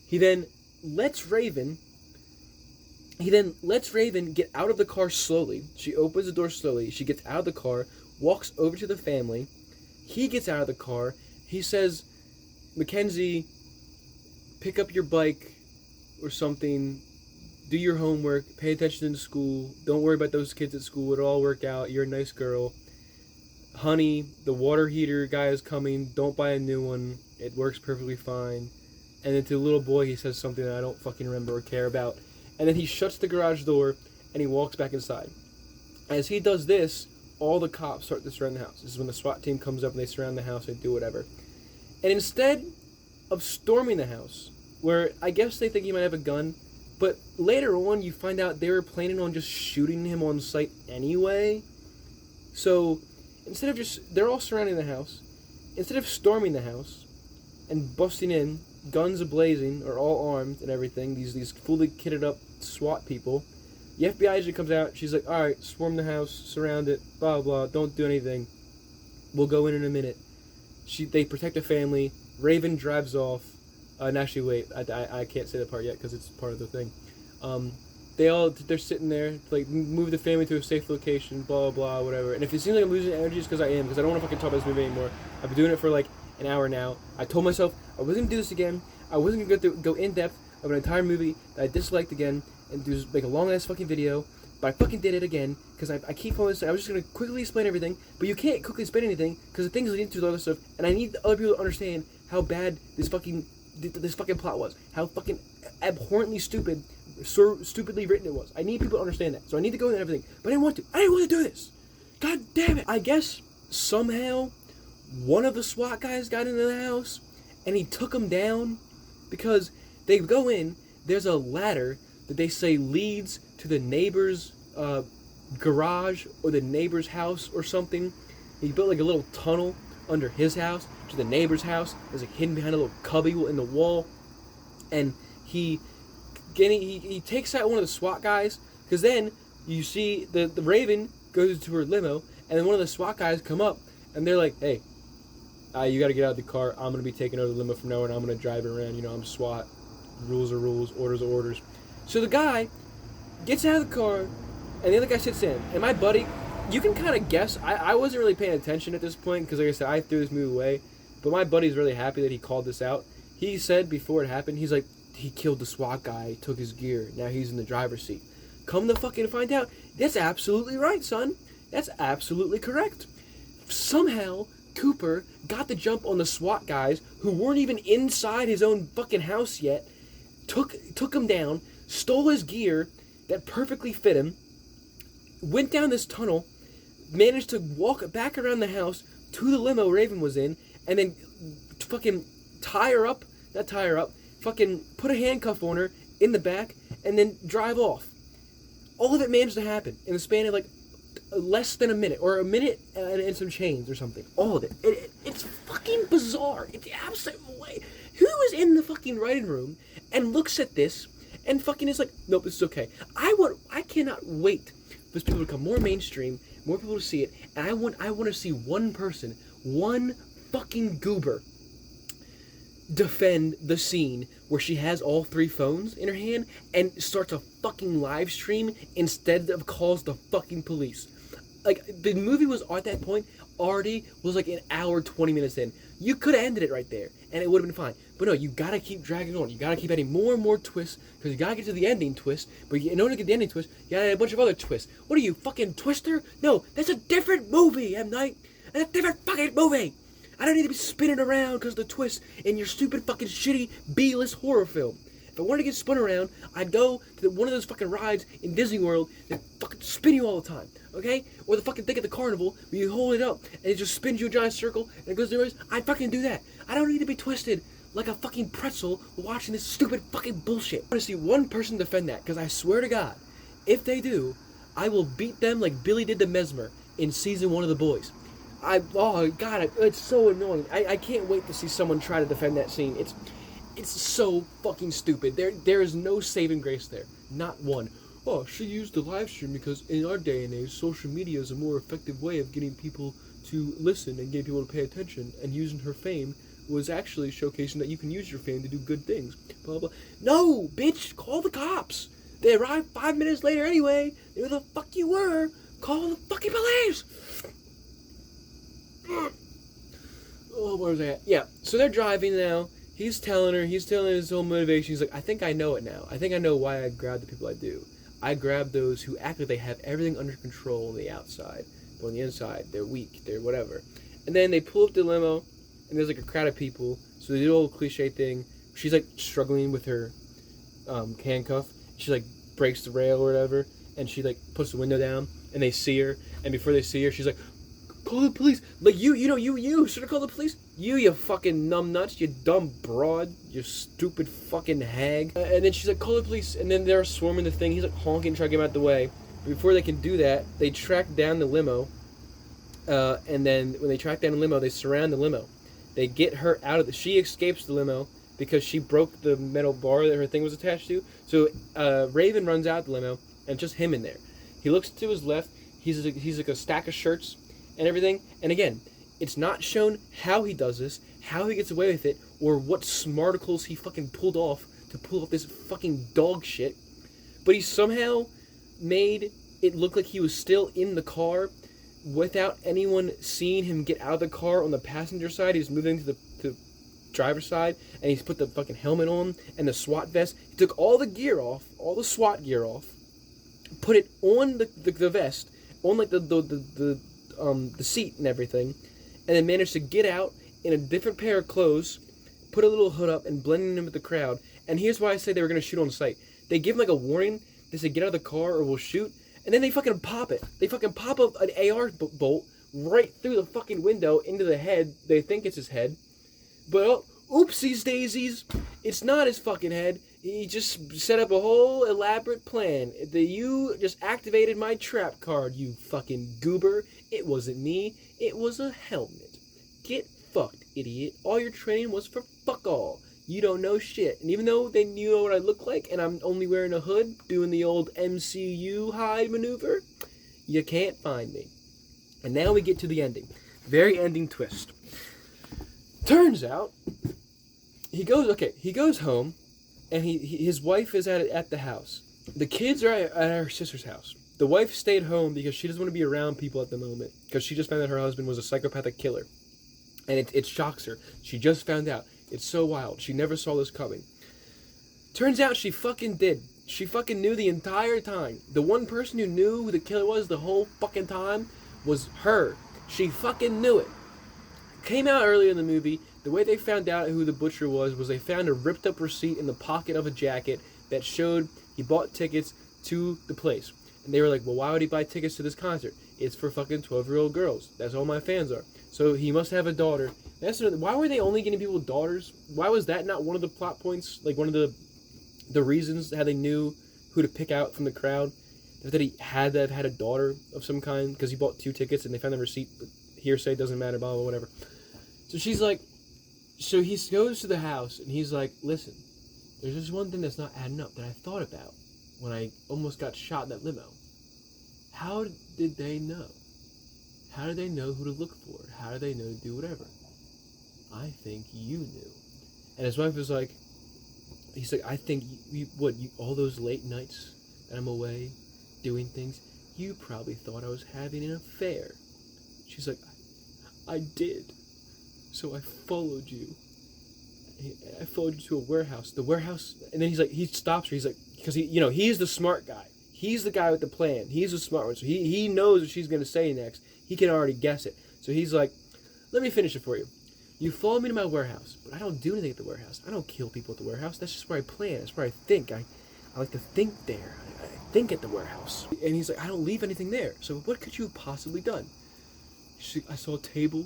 He then lets Raven get out of the car slowly. She opens the door slowly. She gets out of the car, walks over to the family. He gets out of the car. He says, Mackenzie, pick up your bike or something. Do your homework. Pay attention in school. Don't worry about those kids at school. It'll all work out. You're a nice girl. Honey, the water heater guy is coming. Don't buy a new one. It works perfectly fine. And then to the little boy, he says something that I don't fucking remember or care about. And then he shuts the garage door, and he walks back inside. As he does this, all the cops start to surround the house. This is when the SWAT team comes up and they surround the house and do whatever. And instead of storming the house, where I guess they think he might have a gun, but later on you find out they were planning on just shooting him on sight anyway. So instead of they're all surrounding the house. Instead of storming the house and busting in, guns ablazing, or all armed and everything, these fully kitted up SWAT people, the FBI agent comes out. She's like, all right, swarm the house, surround it, blah, blah, don't do anything. We'll go in a minute. They protect the family. Raven drives off. And actually, wait, I can't say that part yet because it's part of the thing. They're sitting there, like, move the family to a safe location, blah, blah, whatever. And if it seems like I'm losing energy, it's because I am, because I don't want to fucking talk about this movie anymore. I've been doing it for like an hour now. I told myself I wasn't going to do this again. I wasn't going to go in depth of an entire movie that I disliked again and make a long ass fucking video, but I fucking did it again because I keep on saying I was just going to quickly explain everything, but you can't quickly explain anything because the things lead into the other stuff, and I need other people to understand how bad this fucking plot was, how fucking abhorrently stupid so stupidly written it was. I need people to understand that. So I need to go in and everything. But I didn't want to. I didn't want to do this. God damn it. I guess somehow one of the SWAT guys got into the house and he took them down because they go in. There's a ladder that they say leads to the neighbor's garage or the neighbor's house or something. He built like a little tunnel under his house to the neighbor's house. There's like hidden behind a little cubby in the wall. And he takes out one of the SWAT guys, because then you see the Raven goes to her limo, and then one of the SWAT guys come up, and they're like, hey, you got to get out of the car. I'm going to be taking over the limo from now on. I'm going to drive it around. You know, I'm SWAT. Rules are rules. Orders are orders. So the guy gets out of the car, and the other guy sits in. And my buddy, you can kind of guess. I wasn't really paying attention at this point, because like I said, I threw this movie away. But my buddy's really happy that he called this out. He said before it happened, he's like, he killed the SWAT guy, took his gear, now he's in the driver's seat. Come to fucking find out, that's absolutely right, son. That's absolutely correct. Somehow, Cooper got the jump on the SWAT guys who weren't even inside his own fucking house yet, took him down, stole his gear that perfectly fit him, went down this tunnel, managed to walk back around the house to the limo Raven was in, and then fucking fucking put a handcuff on her in the back, and then drive off. All of it managed to happen in the span of like less than a minute, or a minute and some change or something. All of it. It's fucking bizarre. It's the absolute way. Who is in the fucking writing room and looks at this and fucking is like, nope, this is okay. I cannot wait for this people to become more mainstream, more people to see it, and I want to see one person, one fucking goober, defend the scene where she has all three phones in her hand and starts a fucking live stream instead of calls the fucking police. Like, the movie was at that point already was like an hour 20 minutes in. You could have ended it right there and it would have been fine. But no, you gotta keep dragging on. You gotta keep adding more and more twists, because you gotta get to the ending twist. But in order to get the ending twist, you gotta add a bunch of other twists. What are you, fucking Twister? No, that's a different movie, M. Night. That's a different fucking movie. I don't need to be spinning around because of the twist in your stupid fucking shitty B-list horror film. If I wanted to get spun around, I'd go to one of those fucking rides in Disney World that fucking spin you all the time, okay? Or the fucking thing at the carnival where you hold it up and it just spins you a giant circle and it goes there. I'd fucking do that. I don't need to be twisted like a fucking pretzel watching this stupid fucking bullshit. I want to see one person defend that, because I swear to God, if they do, I will beat them like Billy did to Mesmer in season 1 of The Boys. Oh God, it's so annoying. I can't wait to see someone try to defend that scene. It's so fucking stupid. There is no saving grace there. Not one. Oh, she used the live stream because in our day and age, social media is a more effective way of getting people to listen and getting people to pay attention. And using her fame was actually showcasing that you can use your fame to do good things. Blah, blah. No, bitch, call the cops. They arrived 5 minutes later anyway. They knew the fuck you were. Call the fucking police. Oh, where was I at? Yeah, so they're driving now. He's telling his whole motivation. He's like, I think I know it now. I think I know why I grab the people I do. I grab those who act like they have everything under control on the outside, but on the inside, they're weak, they're whatever. And then they pull up the limo, and there's like a crowd of people. So they do the old cliche thing. She's like struggling with her handcuff. She like breaks the rail or whatever, and she like puts the window down, and they see her. And before they see her, she's like, call the police. Like, you should have called the police. You fucking numbnuts, you dumb broad, you stupid fucking hag. And then she's like, call the police. And then they're swarming the thing. He's like honking, trying to get him out of the way. But before they can do that, they track down the limo. And then when they track down the limo, they surround the limo. They get her out of she escapes the limo because she broke the metal bar that her thing was attached to. So Raven runs out the limo, and just him in there. He looks to his left. He's like a stack of shirts and everything. And again, it's not shown how he does this, how he gets away with it, or what smarticles he fucking pulled off to pull off this fucking dog shit. But he somehow made it look like he was still in the car without anyone seeing him get out of the car on the passenger side. He was moving to the driver's side, and he's put the fucking helmet on and the SWAT vest. He took all the gear off, all the SWAT gear off, put it on the vest, on like the seat and everything, and then managed to get out in a different pair of clothes, put a little hood up, and blend in with the crowd. And here's why I say they were going to shoot on sight. They give him like a warning. They say get out of the car or we'll shoot. And then they fucking pop it. They fucking pop up an AR bolt right through the fucking window into the head. They think it's his head. But oopsies daisies, it's not his fucking head. He just set up a whole elaborate plan. You just activated my trap card, you fucking goober. It wasn't me. It was a helmet. Get fucked, idiot. All your training was for fuck all. You don't know shit. And even though they knew what I look like and I'm only wearing a hood, doing the old MCU hide maneuver, you can't find me. And now we get to the ending. Very ending twist. Turns out, he goes home, and his wife is at the house. The kids are at her sister's house. The wife stayed home because she doesn't want to be around people at the moment, because she just found out her husband was a psychopathic killer. And it shocks her. She just found out. It's so wild. She never saw this coming. Turns out she fucking did. She fucking knew the entire time. The one person who knew who the killer was the whole fucking time was her. She fucking knew it. Came out earlier in the movie. The way they found out who the butcher was they found a ripped up receipt in the pocket of a jacket that showed he bought tickets to the place. And they were like, well, why would he buy tickets to this concert? It's for fucking 12-year-old girls. That's all my fans are. So he must have a daughter. Why were they only getting people daughters? Why was that not one of the plot points? Like one of the reasons how they knew who to pick out from the crowd? That he had to have had a daughter of some kind because he bought 2 tickets and they found the receipt. But hearsay, doesn't matter, blah, blah, whatever. So she's like, so he goes to the house and he's like, listen, there's just one thing that's not adding up that I thought about when I almost got shot in that limo. How did they know? How did they know who to look for? How did they know to do whatever? I think you knew. And his wife was like, he's like, I think all those late nights that I'm away doing things, you probably thought I was having an affair. She's like, I did. So I followed you. I followed you to a warehouse. The warehouse, and then he stops her. He's like, because he's the smart guy. He's the guy with the plan. He's the smart one. So he knows what she's going to say next. He can already guess it. So he's like, let me finish it for you. You followed me to my warehouse, but I don't do anything at the warehouse. I don't kill people at the warehouse. That's just where I plan. That's where I think. I like to think there. I think at the warehouse. And he's like, I don't leave anything there. So what could you have possibly done? I saw a table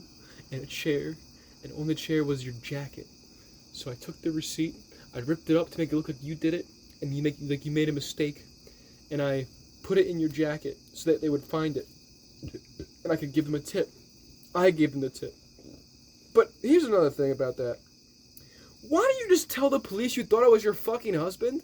and a chair, and on the chair was your jacket. So I took the receipt, I ripped it up to make it look like you did it, and you made a mistake, and I put it in your jacket so that they would find it, and I could give them a tip. I gave them the tip. But here's another thing about that. Why don't you just tell the police you thought I was your fucking husband?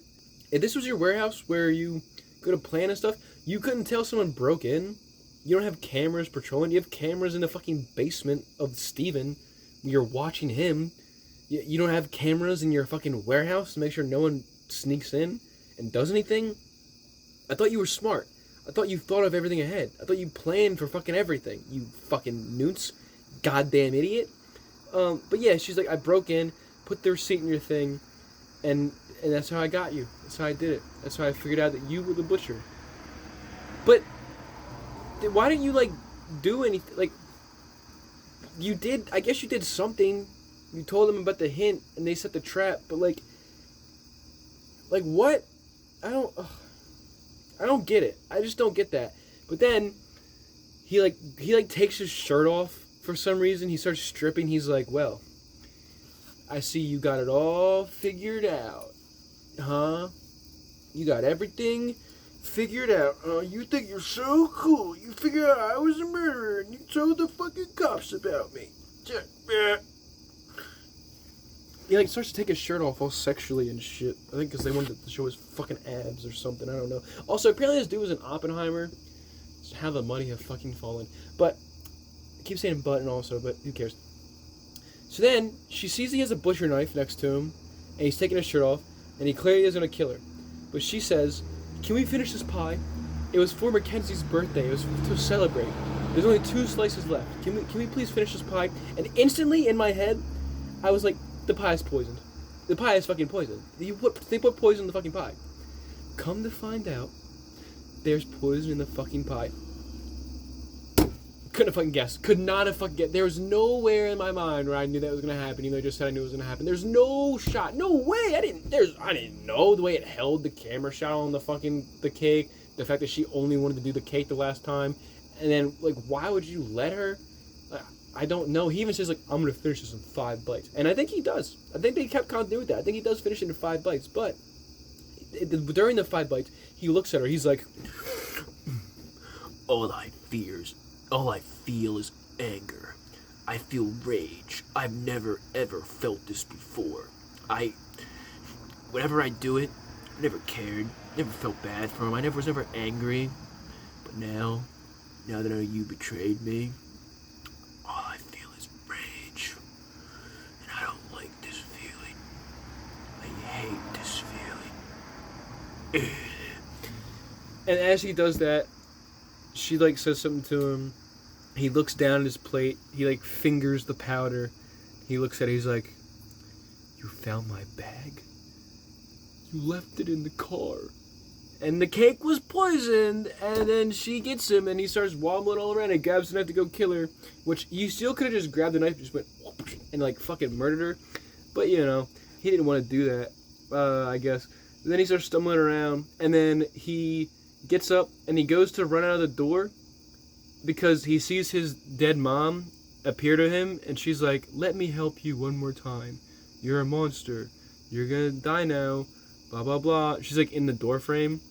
If this was your warehouse where you could have planned and stuff, you couldn't tell someone broke in. You don't have cameras patrolling. You have cameras in the fucking basement of Steven. You're watching him. You don't have cameras in your fucking warehouse to make sure no one sneaks in and does anything? I thought you were smart. I thought you thought of everything ahead. I thought you planned for fucking everything. You fucking newts. Goddamn idiot. But yeah, she's like, I broke in, put the receipt in your thing, and that's how I got you. That's how I did it. That's how I figured out that you were the butcher. But why didn't you, like, do anything? Like, you did, I guess you did something. You told them about the hint, and they set the trap, but, like what? I don't get it. I just don't get that. But then, he takes his shirt off for some reason. He starts stripping. He's like, well, I see you got it all figured out. Huh? You got everything figured out. You think you're so cool. You figured out I was a murderer, and you told the fucking cops about me. He, like, starts to take his shirt off all sexually and shit. I think because they wanted to show his fucking abs or something. I don't know. Also, apparently this dude was an Oppenheimer. Just how the money have fucking fallen. But, I keep saying but and also, but who cares? So then, she sees he has a butcher knife next to him, and he's taking his shirt off, and he clearly is going to kill her. But she says, can we finish this pie? It was for Mackenzie's birthday. It was to celebrate. There's only 2 slices left. Can we please finish this pie? And instantly, in my head, I was like, the pie is poisoned. The pie is fucking poisoned. They put poison in the fucking pie. Come to find out, there's poison in the fucking pie. couldn't have fucking guessed. Could not have fucking guessed. There was nowhere in my mind where I knew that was gonna happen, even though I just said I knew it was gonna happen. There's no shot. No way. I didn't know the way it held the camera shot on the cake. The fact that she only wanted to do the cake the last time. And then, like, why would you let her? I don't know. He even says, like, I'm gonna finish this in 5 bites. And I think he does. I think they kept continuity with that. I think he does finish it in 5 bites. But during the 5 bites, he looks at her. He's like, all I feel is anger. I feel rage. I've never ever felt this before. Whenever I do it, I never cared. Never felt bad for him. I was never angry. But now that I know you betrayed me, all I feel is rage. And I don't like this feeling. I hate this feeling. And as he does that, she, like, says something to him. He looks down at his plate. He, like, fingers the powder. He looks at it. He's like, you found my bag? You left it in the car. And the cake was poisoned. And then she gets him, and he starts wobbling all around and grabs the knife to go kill her. Which, you still could have just grabbed the knife and just went, and, like, fucking murdered her. But, you know, he didn't want to do that, I guess. And then he starts stumbling around. And then he gets up, and he goes to run out of the door because he sees his dead mom appear to him, and she's like, let me help you one more time. You're a monster. You're gonna die now. Blah, blah, blah. She's, like, in the door frame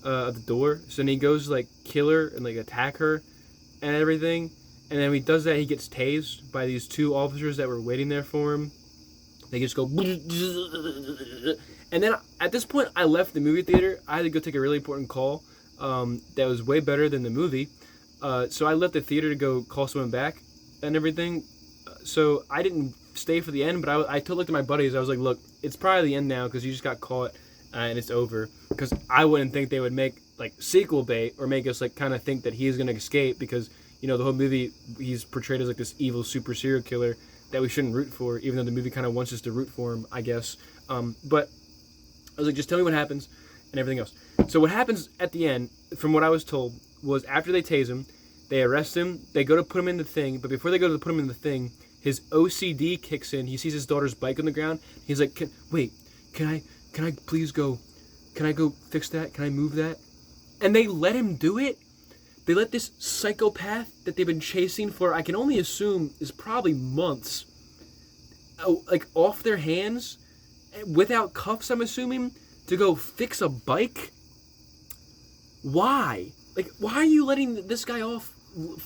of the door. So then he goes to, like, kill her and, like, attack her and everything. And then when he does that, he gets tased by these 2 officers that were waiting there for him. They just go... And then, at this point, I left the movie theater. I had to go take a really important call that was way better than the movie. So I left the theater to go call someone back and everything. So I didn't stay for the end, but I looked at my buddies. I was like, look, it's probably the end now because you just got caught and it's over. Because I wouldn't think they would make, like, sequel bait or make us, like, kind of think that he's going to escape because, you know, the whole movie, he's portrayed as, like, this evil super serial killer that we shouldn't root for, even though the movie kind of wants us to root for him, I guess. But I was like, just tell me what happens and everything else. So what happens at the end, from what I was told, was after they tase him, they arrest him, they go to put him in the thing, but before they go to put him in the thing, his OCD kicks in. He sees his daughter's bike on the ground. He's like, can I please go? Can I go fix that? Can I move that? And they let him do it. They let this psychopath that they've been chasing for, I can only assume, is probably months, like, off their hands, without cuffs, I'm assuming, to go fix a bike? Why? Like, why are you letting this guy off,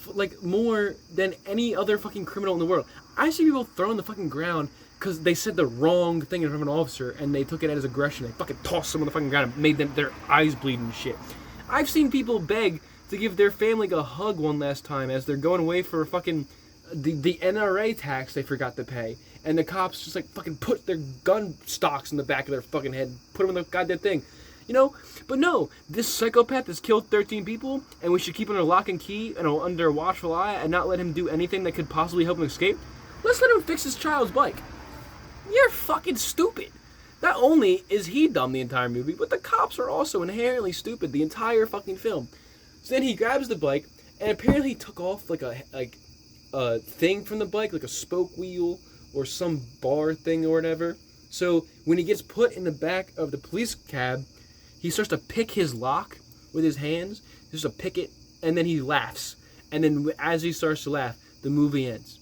like, more than any other fucking criminal in the world? I see people throwing the fucking ground because they said the wrong thing in front of an officer and they took it as aggression. They fucking tossed someone on the fucking ground and made their eyes bleed and shit. I've seen people beg to give their family a hug one last time as they're going away for fucking the NRA tax they forgot to pay. And the cops just, like, fucking put their gun stocks in the back of their fucking head, put them in the goddamn thing. You know? But no, this psychopath has killed 13 people, and we should keep him under lock and key and under a watchful eye and not let him do anything that could possibly help him escape. Let's let him fix his child's bike. You're fucking stupid. Not only is he dumb the entire movie, but the cops are also inherently stupid the entire fucking film. So then he grabs the bike, and apparently he took off like a thing from the bike, like a spoke wheel or some bar thing or whatever. So when he gets put in the back of the police cab, he starts to pick his lock with his hands. He starts to pick it, and then he laughs. And then as he starts to laugh, the movie ends.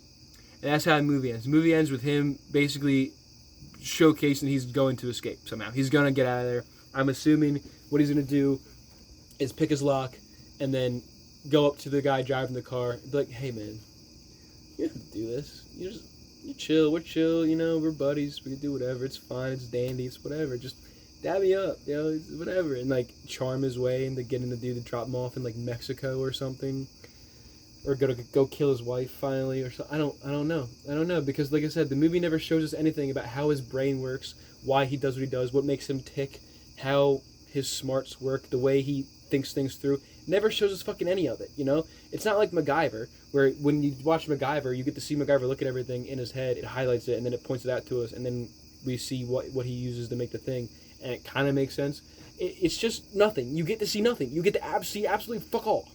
And that's how the movie ends. The movie ends with him basically showcasing he's going to escape somehow. He's going to get out of there. I'm assuming what he's going to do is pick his lock and then go up to the guy driving the car and be like, hey, man, you don't have to do this. You chill. We're chill. You know, we're buddies. We can do whatever. It's fine. It's dandy. It's whatever. Just dab me up, you know, whatever. And, like, charm his way into getting the dude to drop him off in, like, Mexico or something. Or go kill his wife finally or something. I don't know because, like I said, the movie never shows us anything about how his brain works, why he does what he does, what makes him tick, how his smarts work, the way he thinks things through. Never shows us fucking any of it, you know? It's not like MacGyver, where when you watch MacGyver, you get to see MacGyver look at everything in his head, it highlights it, and then it points it out to us, and then we see what he uses to make the thing, and it kind of makes sense. It's just nothing. You get to see nothing. You get to see absolutely fuck all.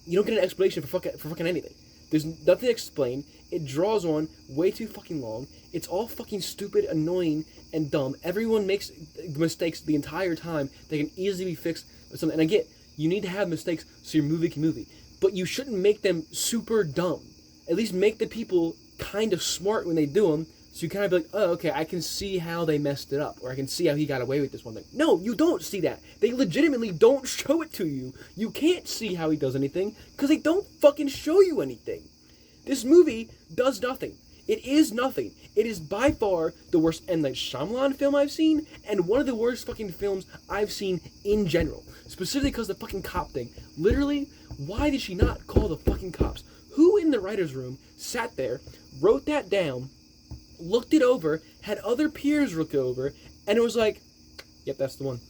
You don't get an explanation for fucking anything. There's nothing to explain. It draws on way too fucking long. It's all fucking stupid, annoying, and dumb. Everyone makes mistakes the entire time. They can easily be fixed with something. And I get, you need to have mistakes so your movie can movie. But you shouldn't make them super dumb. At least make the people kind of smart when they do them. So you kind of be like, oh, okay, I can see how they messed it up. Or I can see how he got away with this one thing. No, you don't see that. They legitimately don't show it to you. You can't see how he does anything because they don't fucking show you anything. This movie does nothing. It is nothing. It is by far the worst M. Night Shyamalan film I've seen, and one of the worst fucking films I've seen in general. Specifically because the fucking cop thing. Literally, why did she not call the fucking cops? Who in the writer's room sat there, wrote that down, looked it over, had other peers look it over, and it was like, yep, that's the one.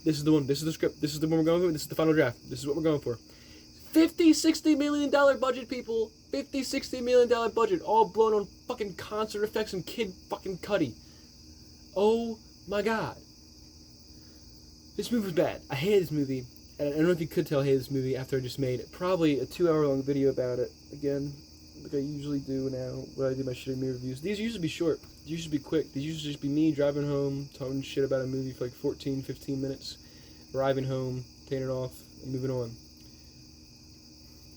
This is the one. This is the script. This is the one we're going for. This is the final draft. This is what we're going for. $50-60 million budget, people. $50-60 million budget, all blown on fucking concert effects and Kid fucking Cudi. Oh my god. This movie was bad. I hated this movie. And I don't know if you could tell I hated this movie after I just made probably a 2-hour-long video about it. Again, like I usually do now when I do my shitty movie reviews. These usually be short. These usually be quick. These usually just be me driving home, talking shit about a movie for like 14, 15 minutes, arriving home, taking it off, and moving on.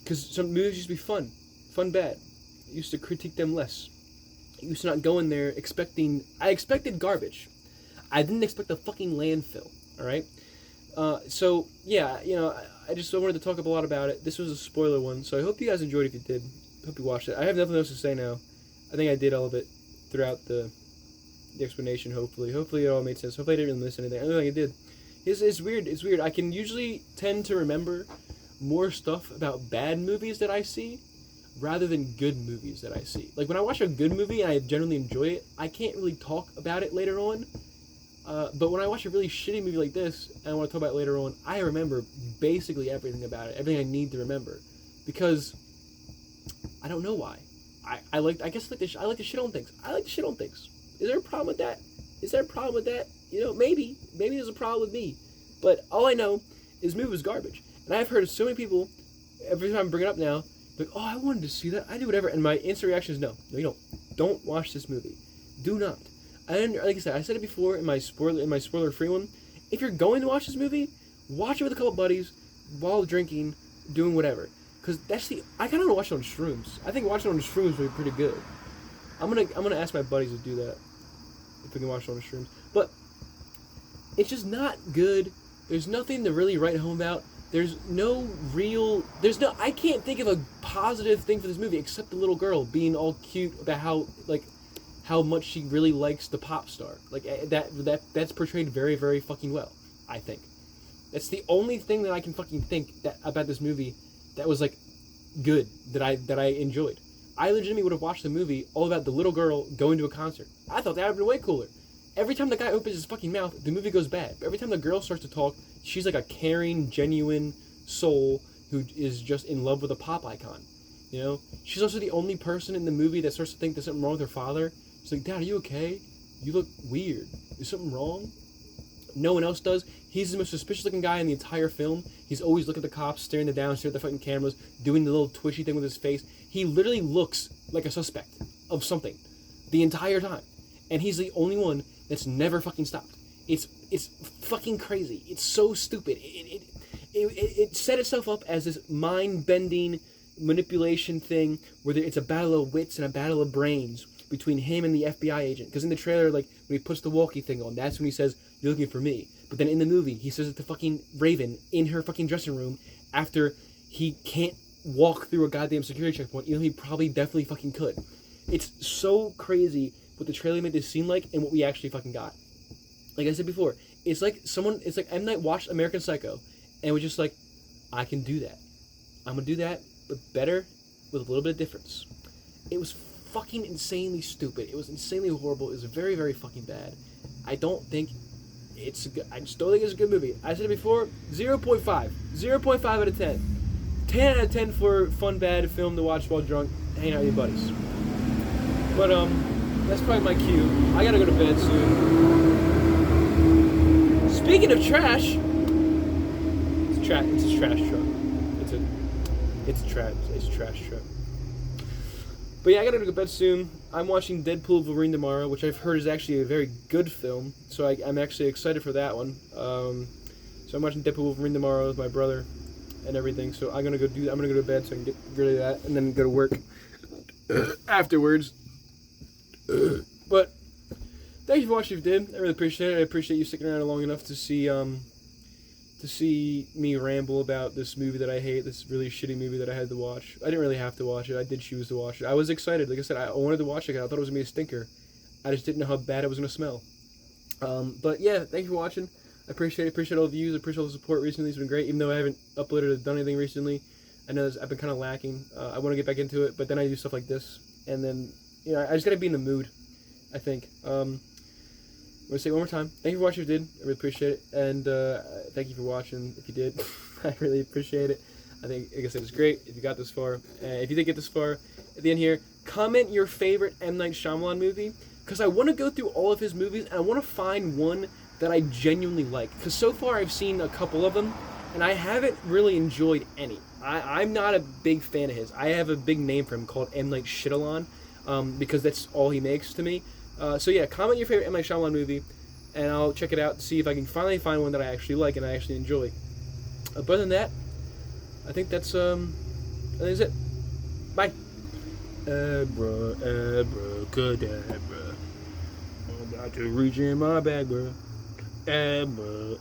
Because some movies used to be fun bad. I used to critique them less. I used to not go in there expecting... I expected garbage. I didn't expect a fucking landfill, alright? So, yeah, you know, I wanted to talk up a lot about it. This was a spoiler one, so I hope you guys enjoyed it if you did. I hope you watched it. I have nothing else to say now. I think I did all of it throughout the explanation, hopefully. Hopefully it all made sense. Hopefully I didn't miss anything. I don't think I did. It's weird. It's weird. I can usually tend to remember more stuff about bad movies that I see rather than good movies that I see. Like, when I watch a good movie and I generally enjoy it, I can't really talk about it later on. But when I watch a really shitty movie like this, and I want to talk about it later on, I remember basically everything about it, everything I need to remember. Because I don't know why. I like to shit on things. I like to shit on things. Is there a problem with that? Is there a problem with that? You know, maybe there's a problem with me. But all I know is this movie was garbage. And I've heard of so many people, every time I bring it up now, like, oh, I wanted to see that. I do whatever. And my instant reaction is no. No, you don't. Don't watch this movie. Do not. And like I said it before in my spoiler-free one. If you're going to watch this movie, watch it with a couple buddies while drinking, doing whatever. Because I kind of want to watch it on shrooms. I think watching it on shrooms would be pretty good. I'm gonna ask my buddies to do that if we can watch it on shrooms. But it's just not good. There's nothing to really write home about. I can't think of a positive thing for this movie except the little girl being all cute about how much she really likes the pop star. Like, that's portrayed very, very fucking well, I think. That's the only thing that I can fucking think about this movie that was, like, good, that I enjoyed. I legitimately would have watched the movie all about the little girl going to a concert. I thought that would have been way cooler. Every time the guy opens his fucking mouth, the movie goes bad. But every time the girl starts to talk, she's like a caring, genuine soul who is just in love with a pop icon. You know? She's also the only person in the movie that starts to think there's something wrong with her father. She's like, Dad, are you okay? You look weird. Is something wrong? No one else does. He's the most suspicious looking guy in the entire film. He's always looking at the cops, staring them down, staring at the fucking cameras, doing the little twitchy thing with his face. He literally looks like a suspect of something the entire time. And he's the only one that's never fucking stopped. It's fucking crazy. It's so stupid. It set itself up as this mind-bending manipulation thing where it's a battle of wits and a battle of brains between him and the FBI agent. Because in the trailer, like, when he puts the walkie thing on, that's when he says, "You're looking for me." But then in the movie, he says it to fucking Raven in her fucking dressing room after he can't walk through a goddamn security checkpoint, even though he probably definitely fucking could. It's so crazy what the trailer made this seem like and what we actually fucking got. Like I said before, it's like M. Night watched American Psycho and was just like, I can do that. I'm gonna do that, but better with a little bit of difference. It was fucking insanely stupid. It was insanely horrible. It was very, very fucking bad. I just don't think it's a good movie. I said it before, 0.5. 0.5 out of 10. 10 out of 10 for fun, bad film to watch while drunk, hanging out with your buddies. But, that's probably my cue. I gotta go to bed soon. Speaking of trash, it's a trash truck. It's trash. It's trash. But yeah, I gotta go to bed soon. I'm watching Deadpool Wolverine tomorrow, which I've heard is actually a very good film. So I'm actually excited for that one. So I'm watching Deadpool Wolverine tomorrow with my brother and everything. So I'm gonna go do. I'm gonna go to bed so I can get rid of that and then go to work afterwards. But thank you for watching if you did. I really appreciate it. I appreciate you sticking around long enough to see me ramble about this movie that I hate, this really shitty movie that I had to watch. I didn't really have to watch it. I did choose to watch it. I was excited. Like I said, I wanted to watch it. I thought it was going to be a stinker. I just didn't know how bad it was going to smell. But yeah, thank you for watching. I appreciate it. Appreciate all the views. I appreciate all the support recently. It's been great. Even though I haven't uploaded or done anything recently, I know I've been kind of lacking. I want to get back into it, but then I do stuff like this. And then, you know, I just got to be in the mood, I think. I'm going to say it one more time. Thank you for watching if you did. I really appreciate it. And thank you for watching if you did. I really appreciate it. I think, like I said, it's great if you got this far. If you did get this far, at the end here, comment your favorite M. Night Shyamalan movie. Because I want to go through all of his movies, and I want to find one that I genuinely like. Because so far I've seen a couple of them, and I haven't really enjoyed any. I'm not a big fan of his. I have a big name for him called M. Night Shyamalan, because that's all he makes to me. So yeah, comment your favorite M. Night Shyamalan movie, and I'll check it out to see if I can finally find one that I actually like and I actually enjoy. But other than that, I think that's it. Bye. Abracadabra. I'm about to reach in my bag, bro. Abracadabra.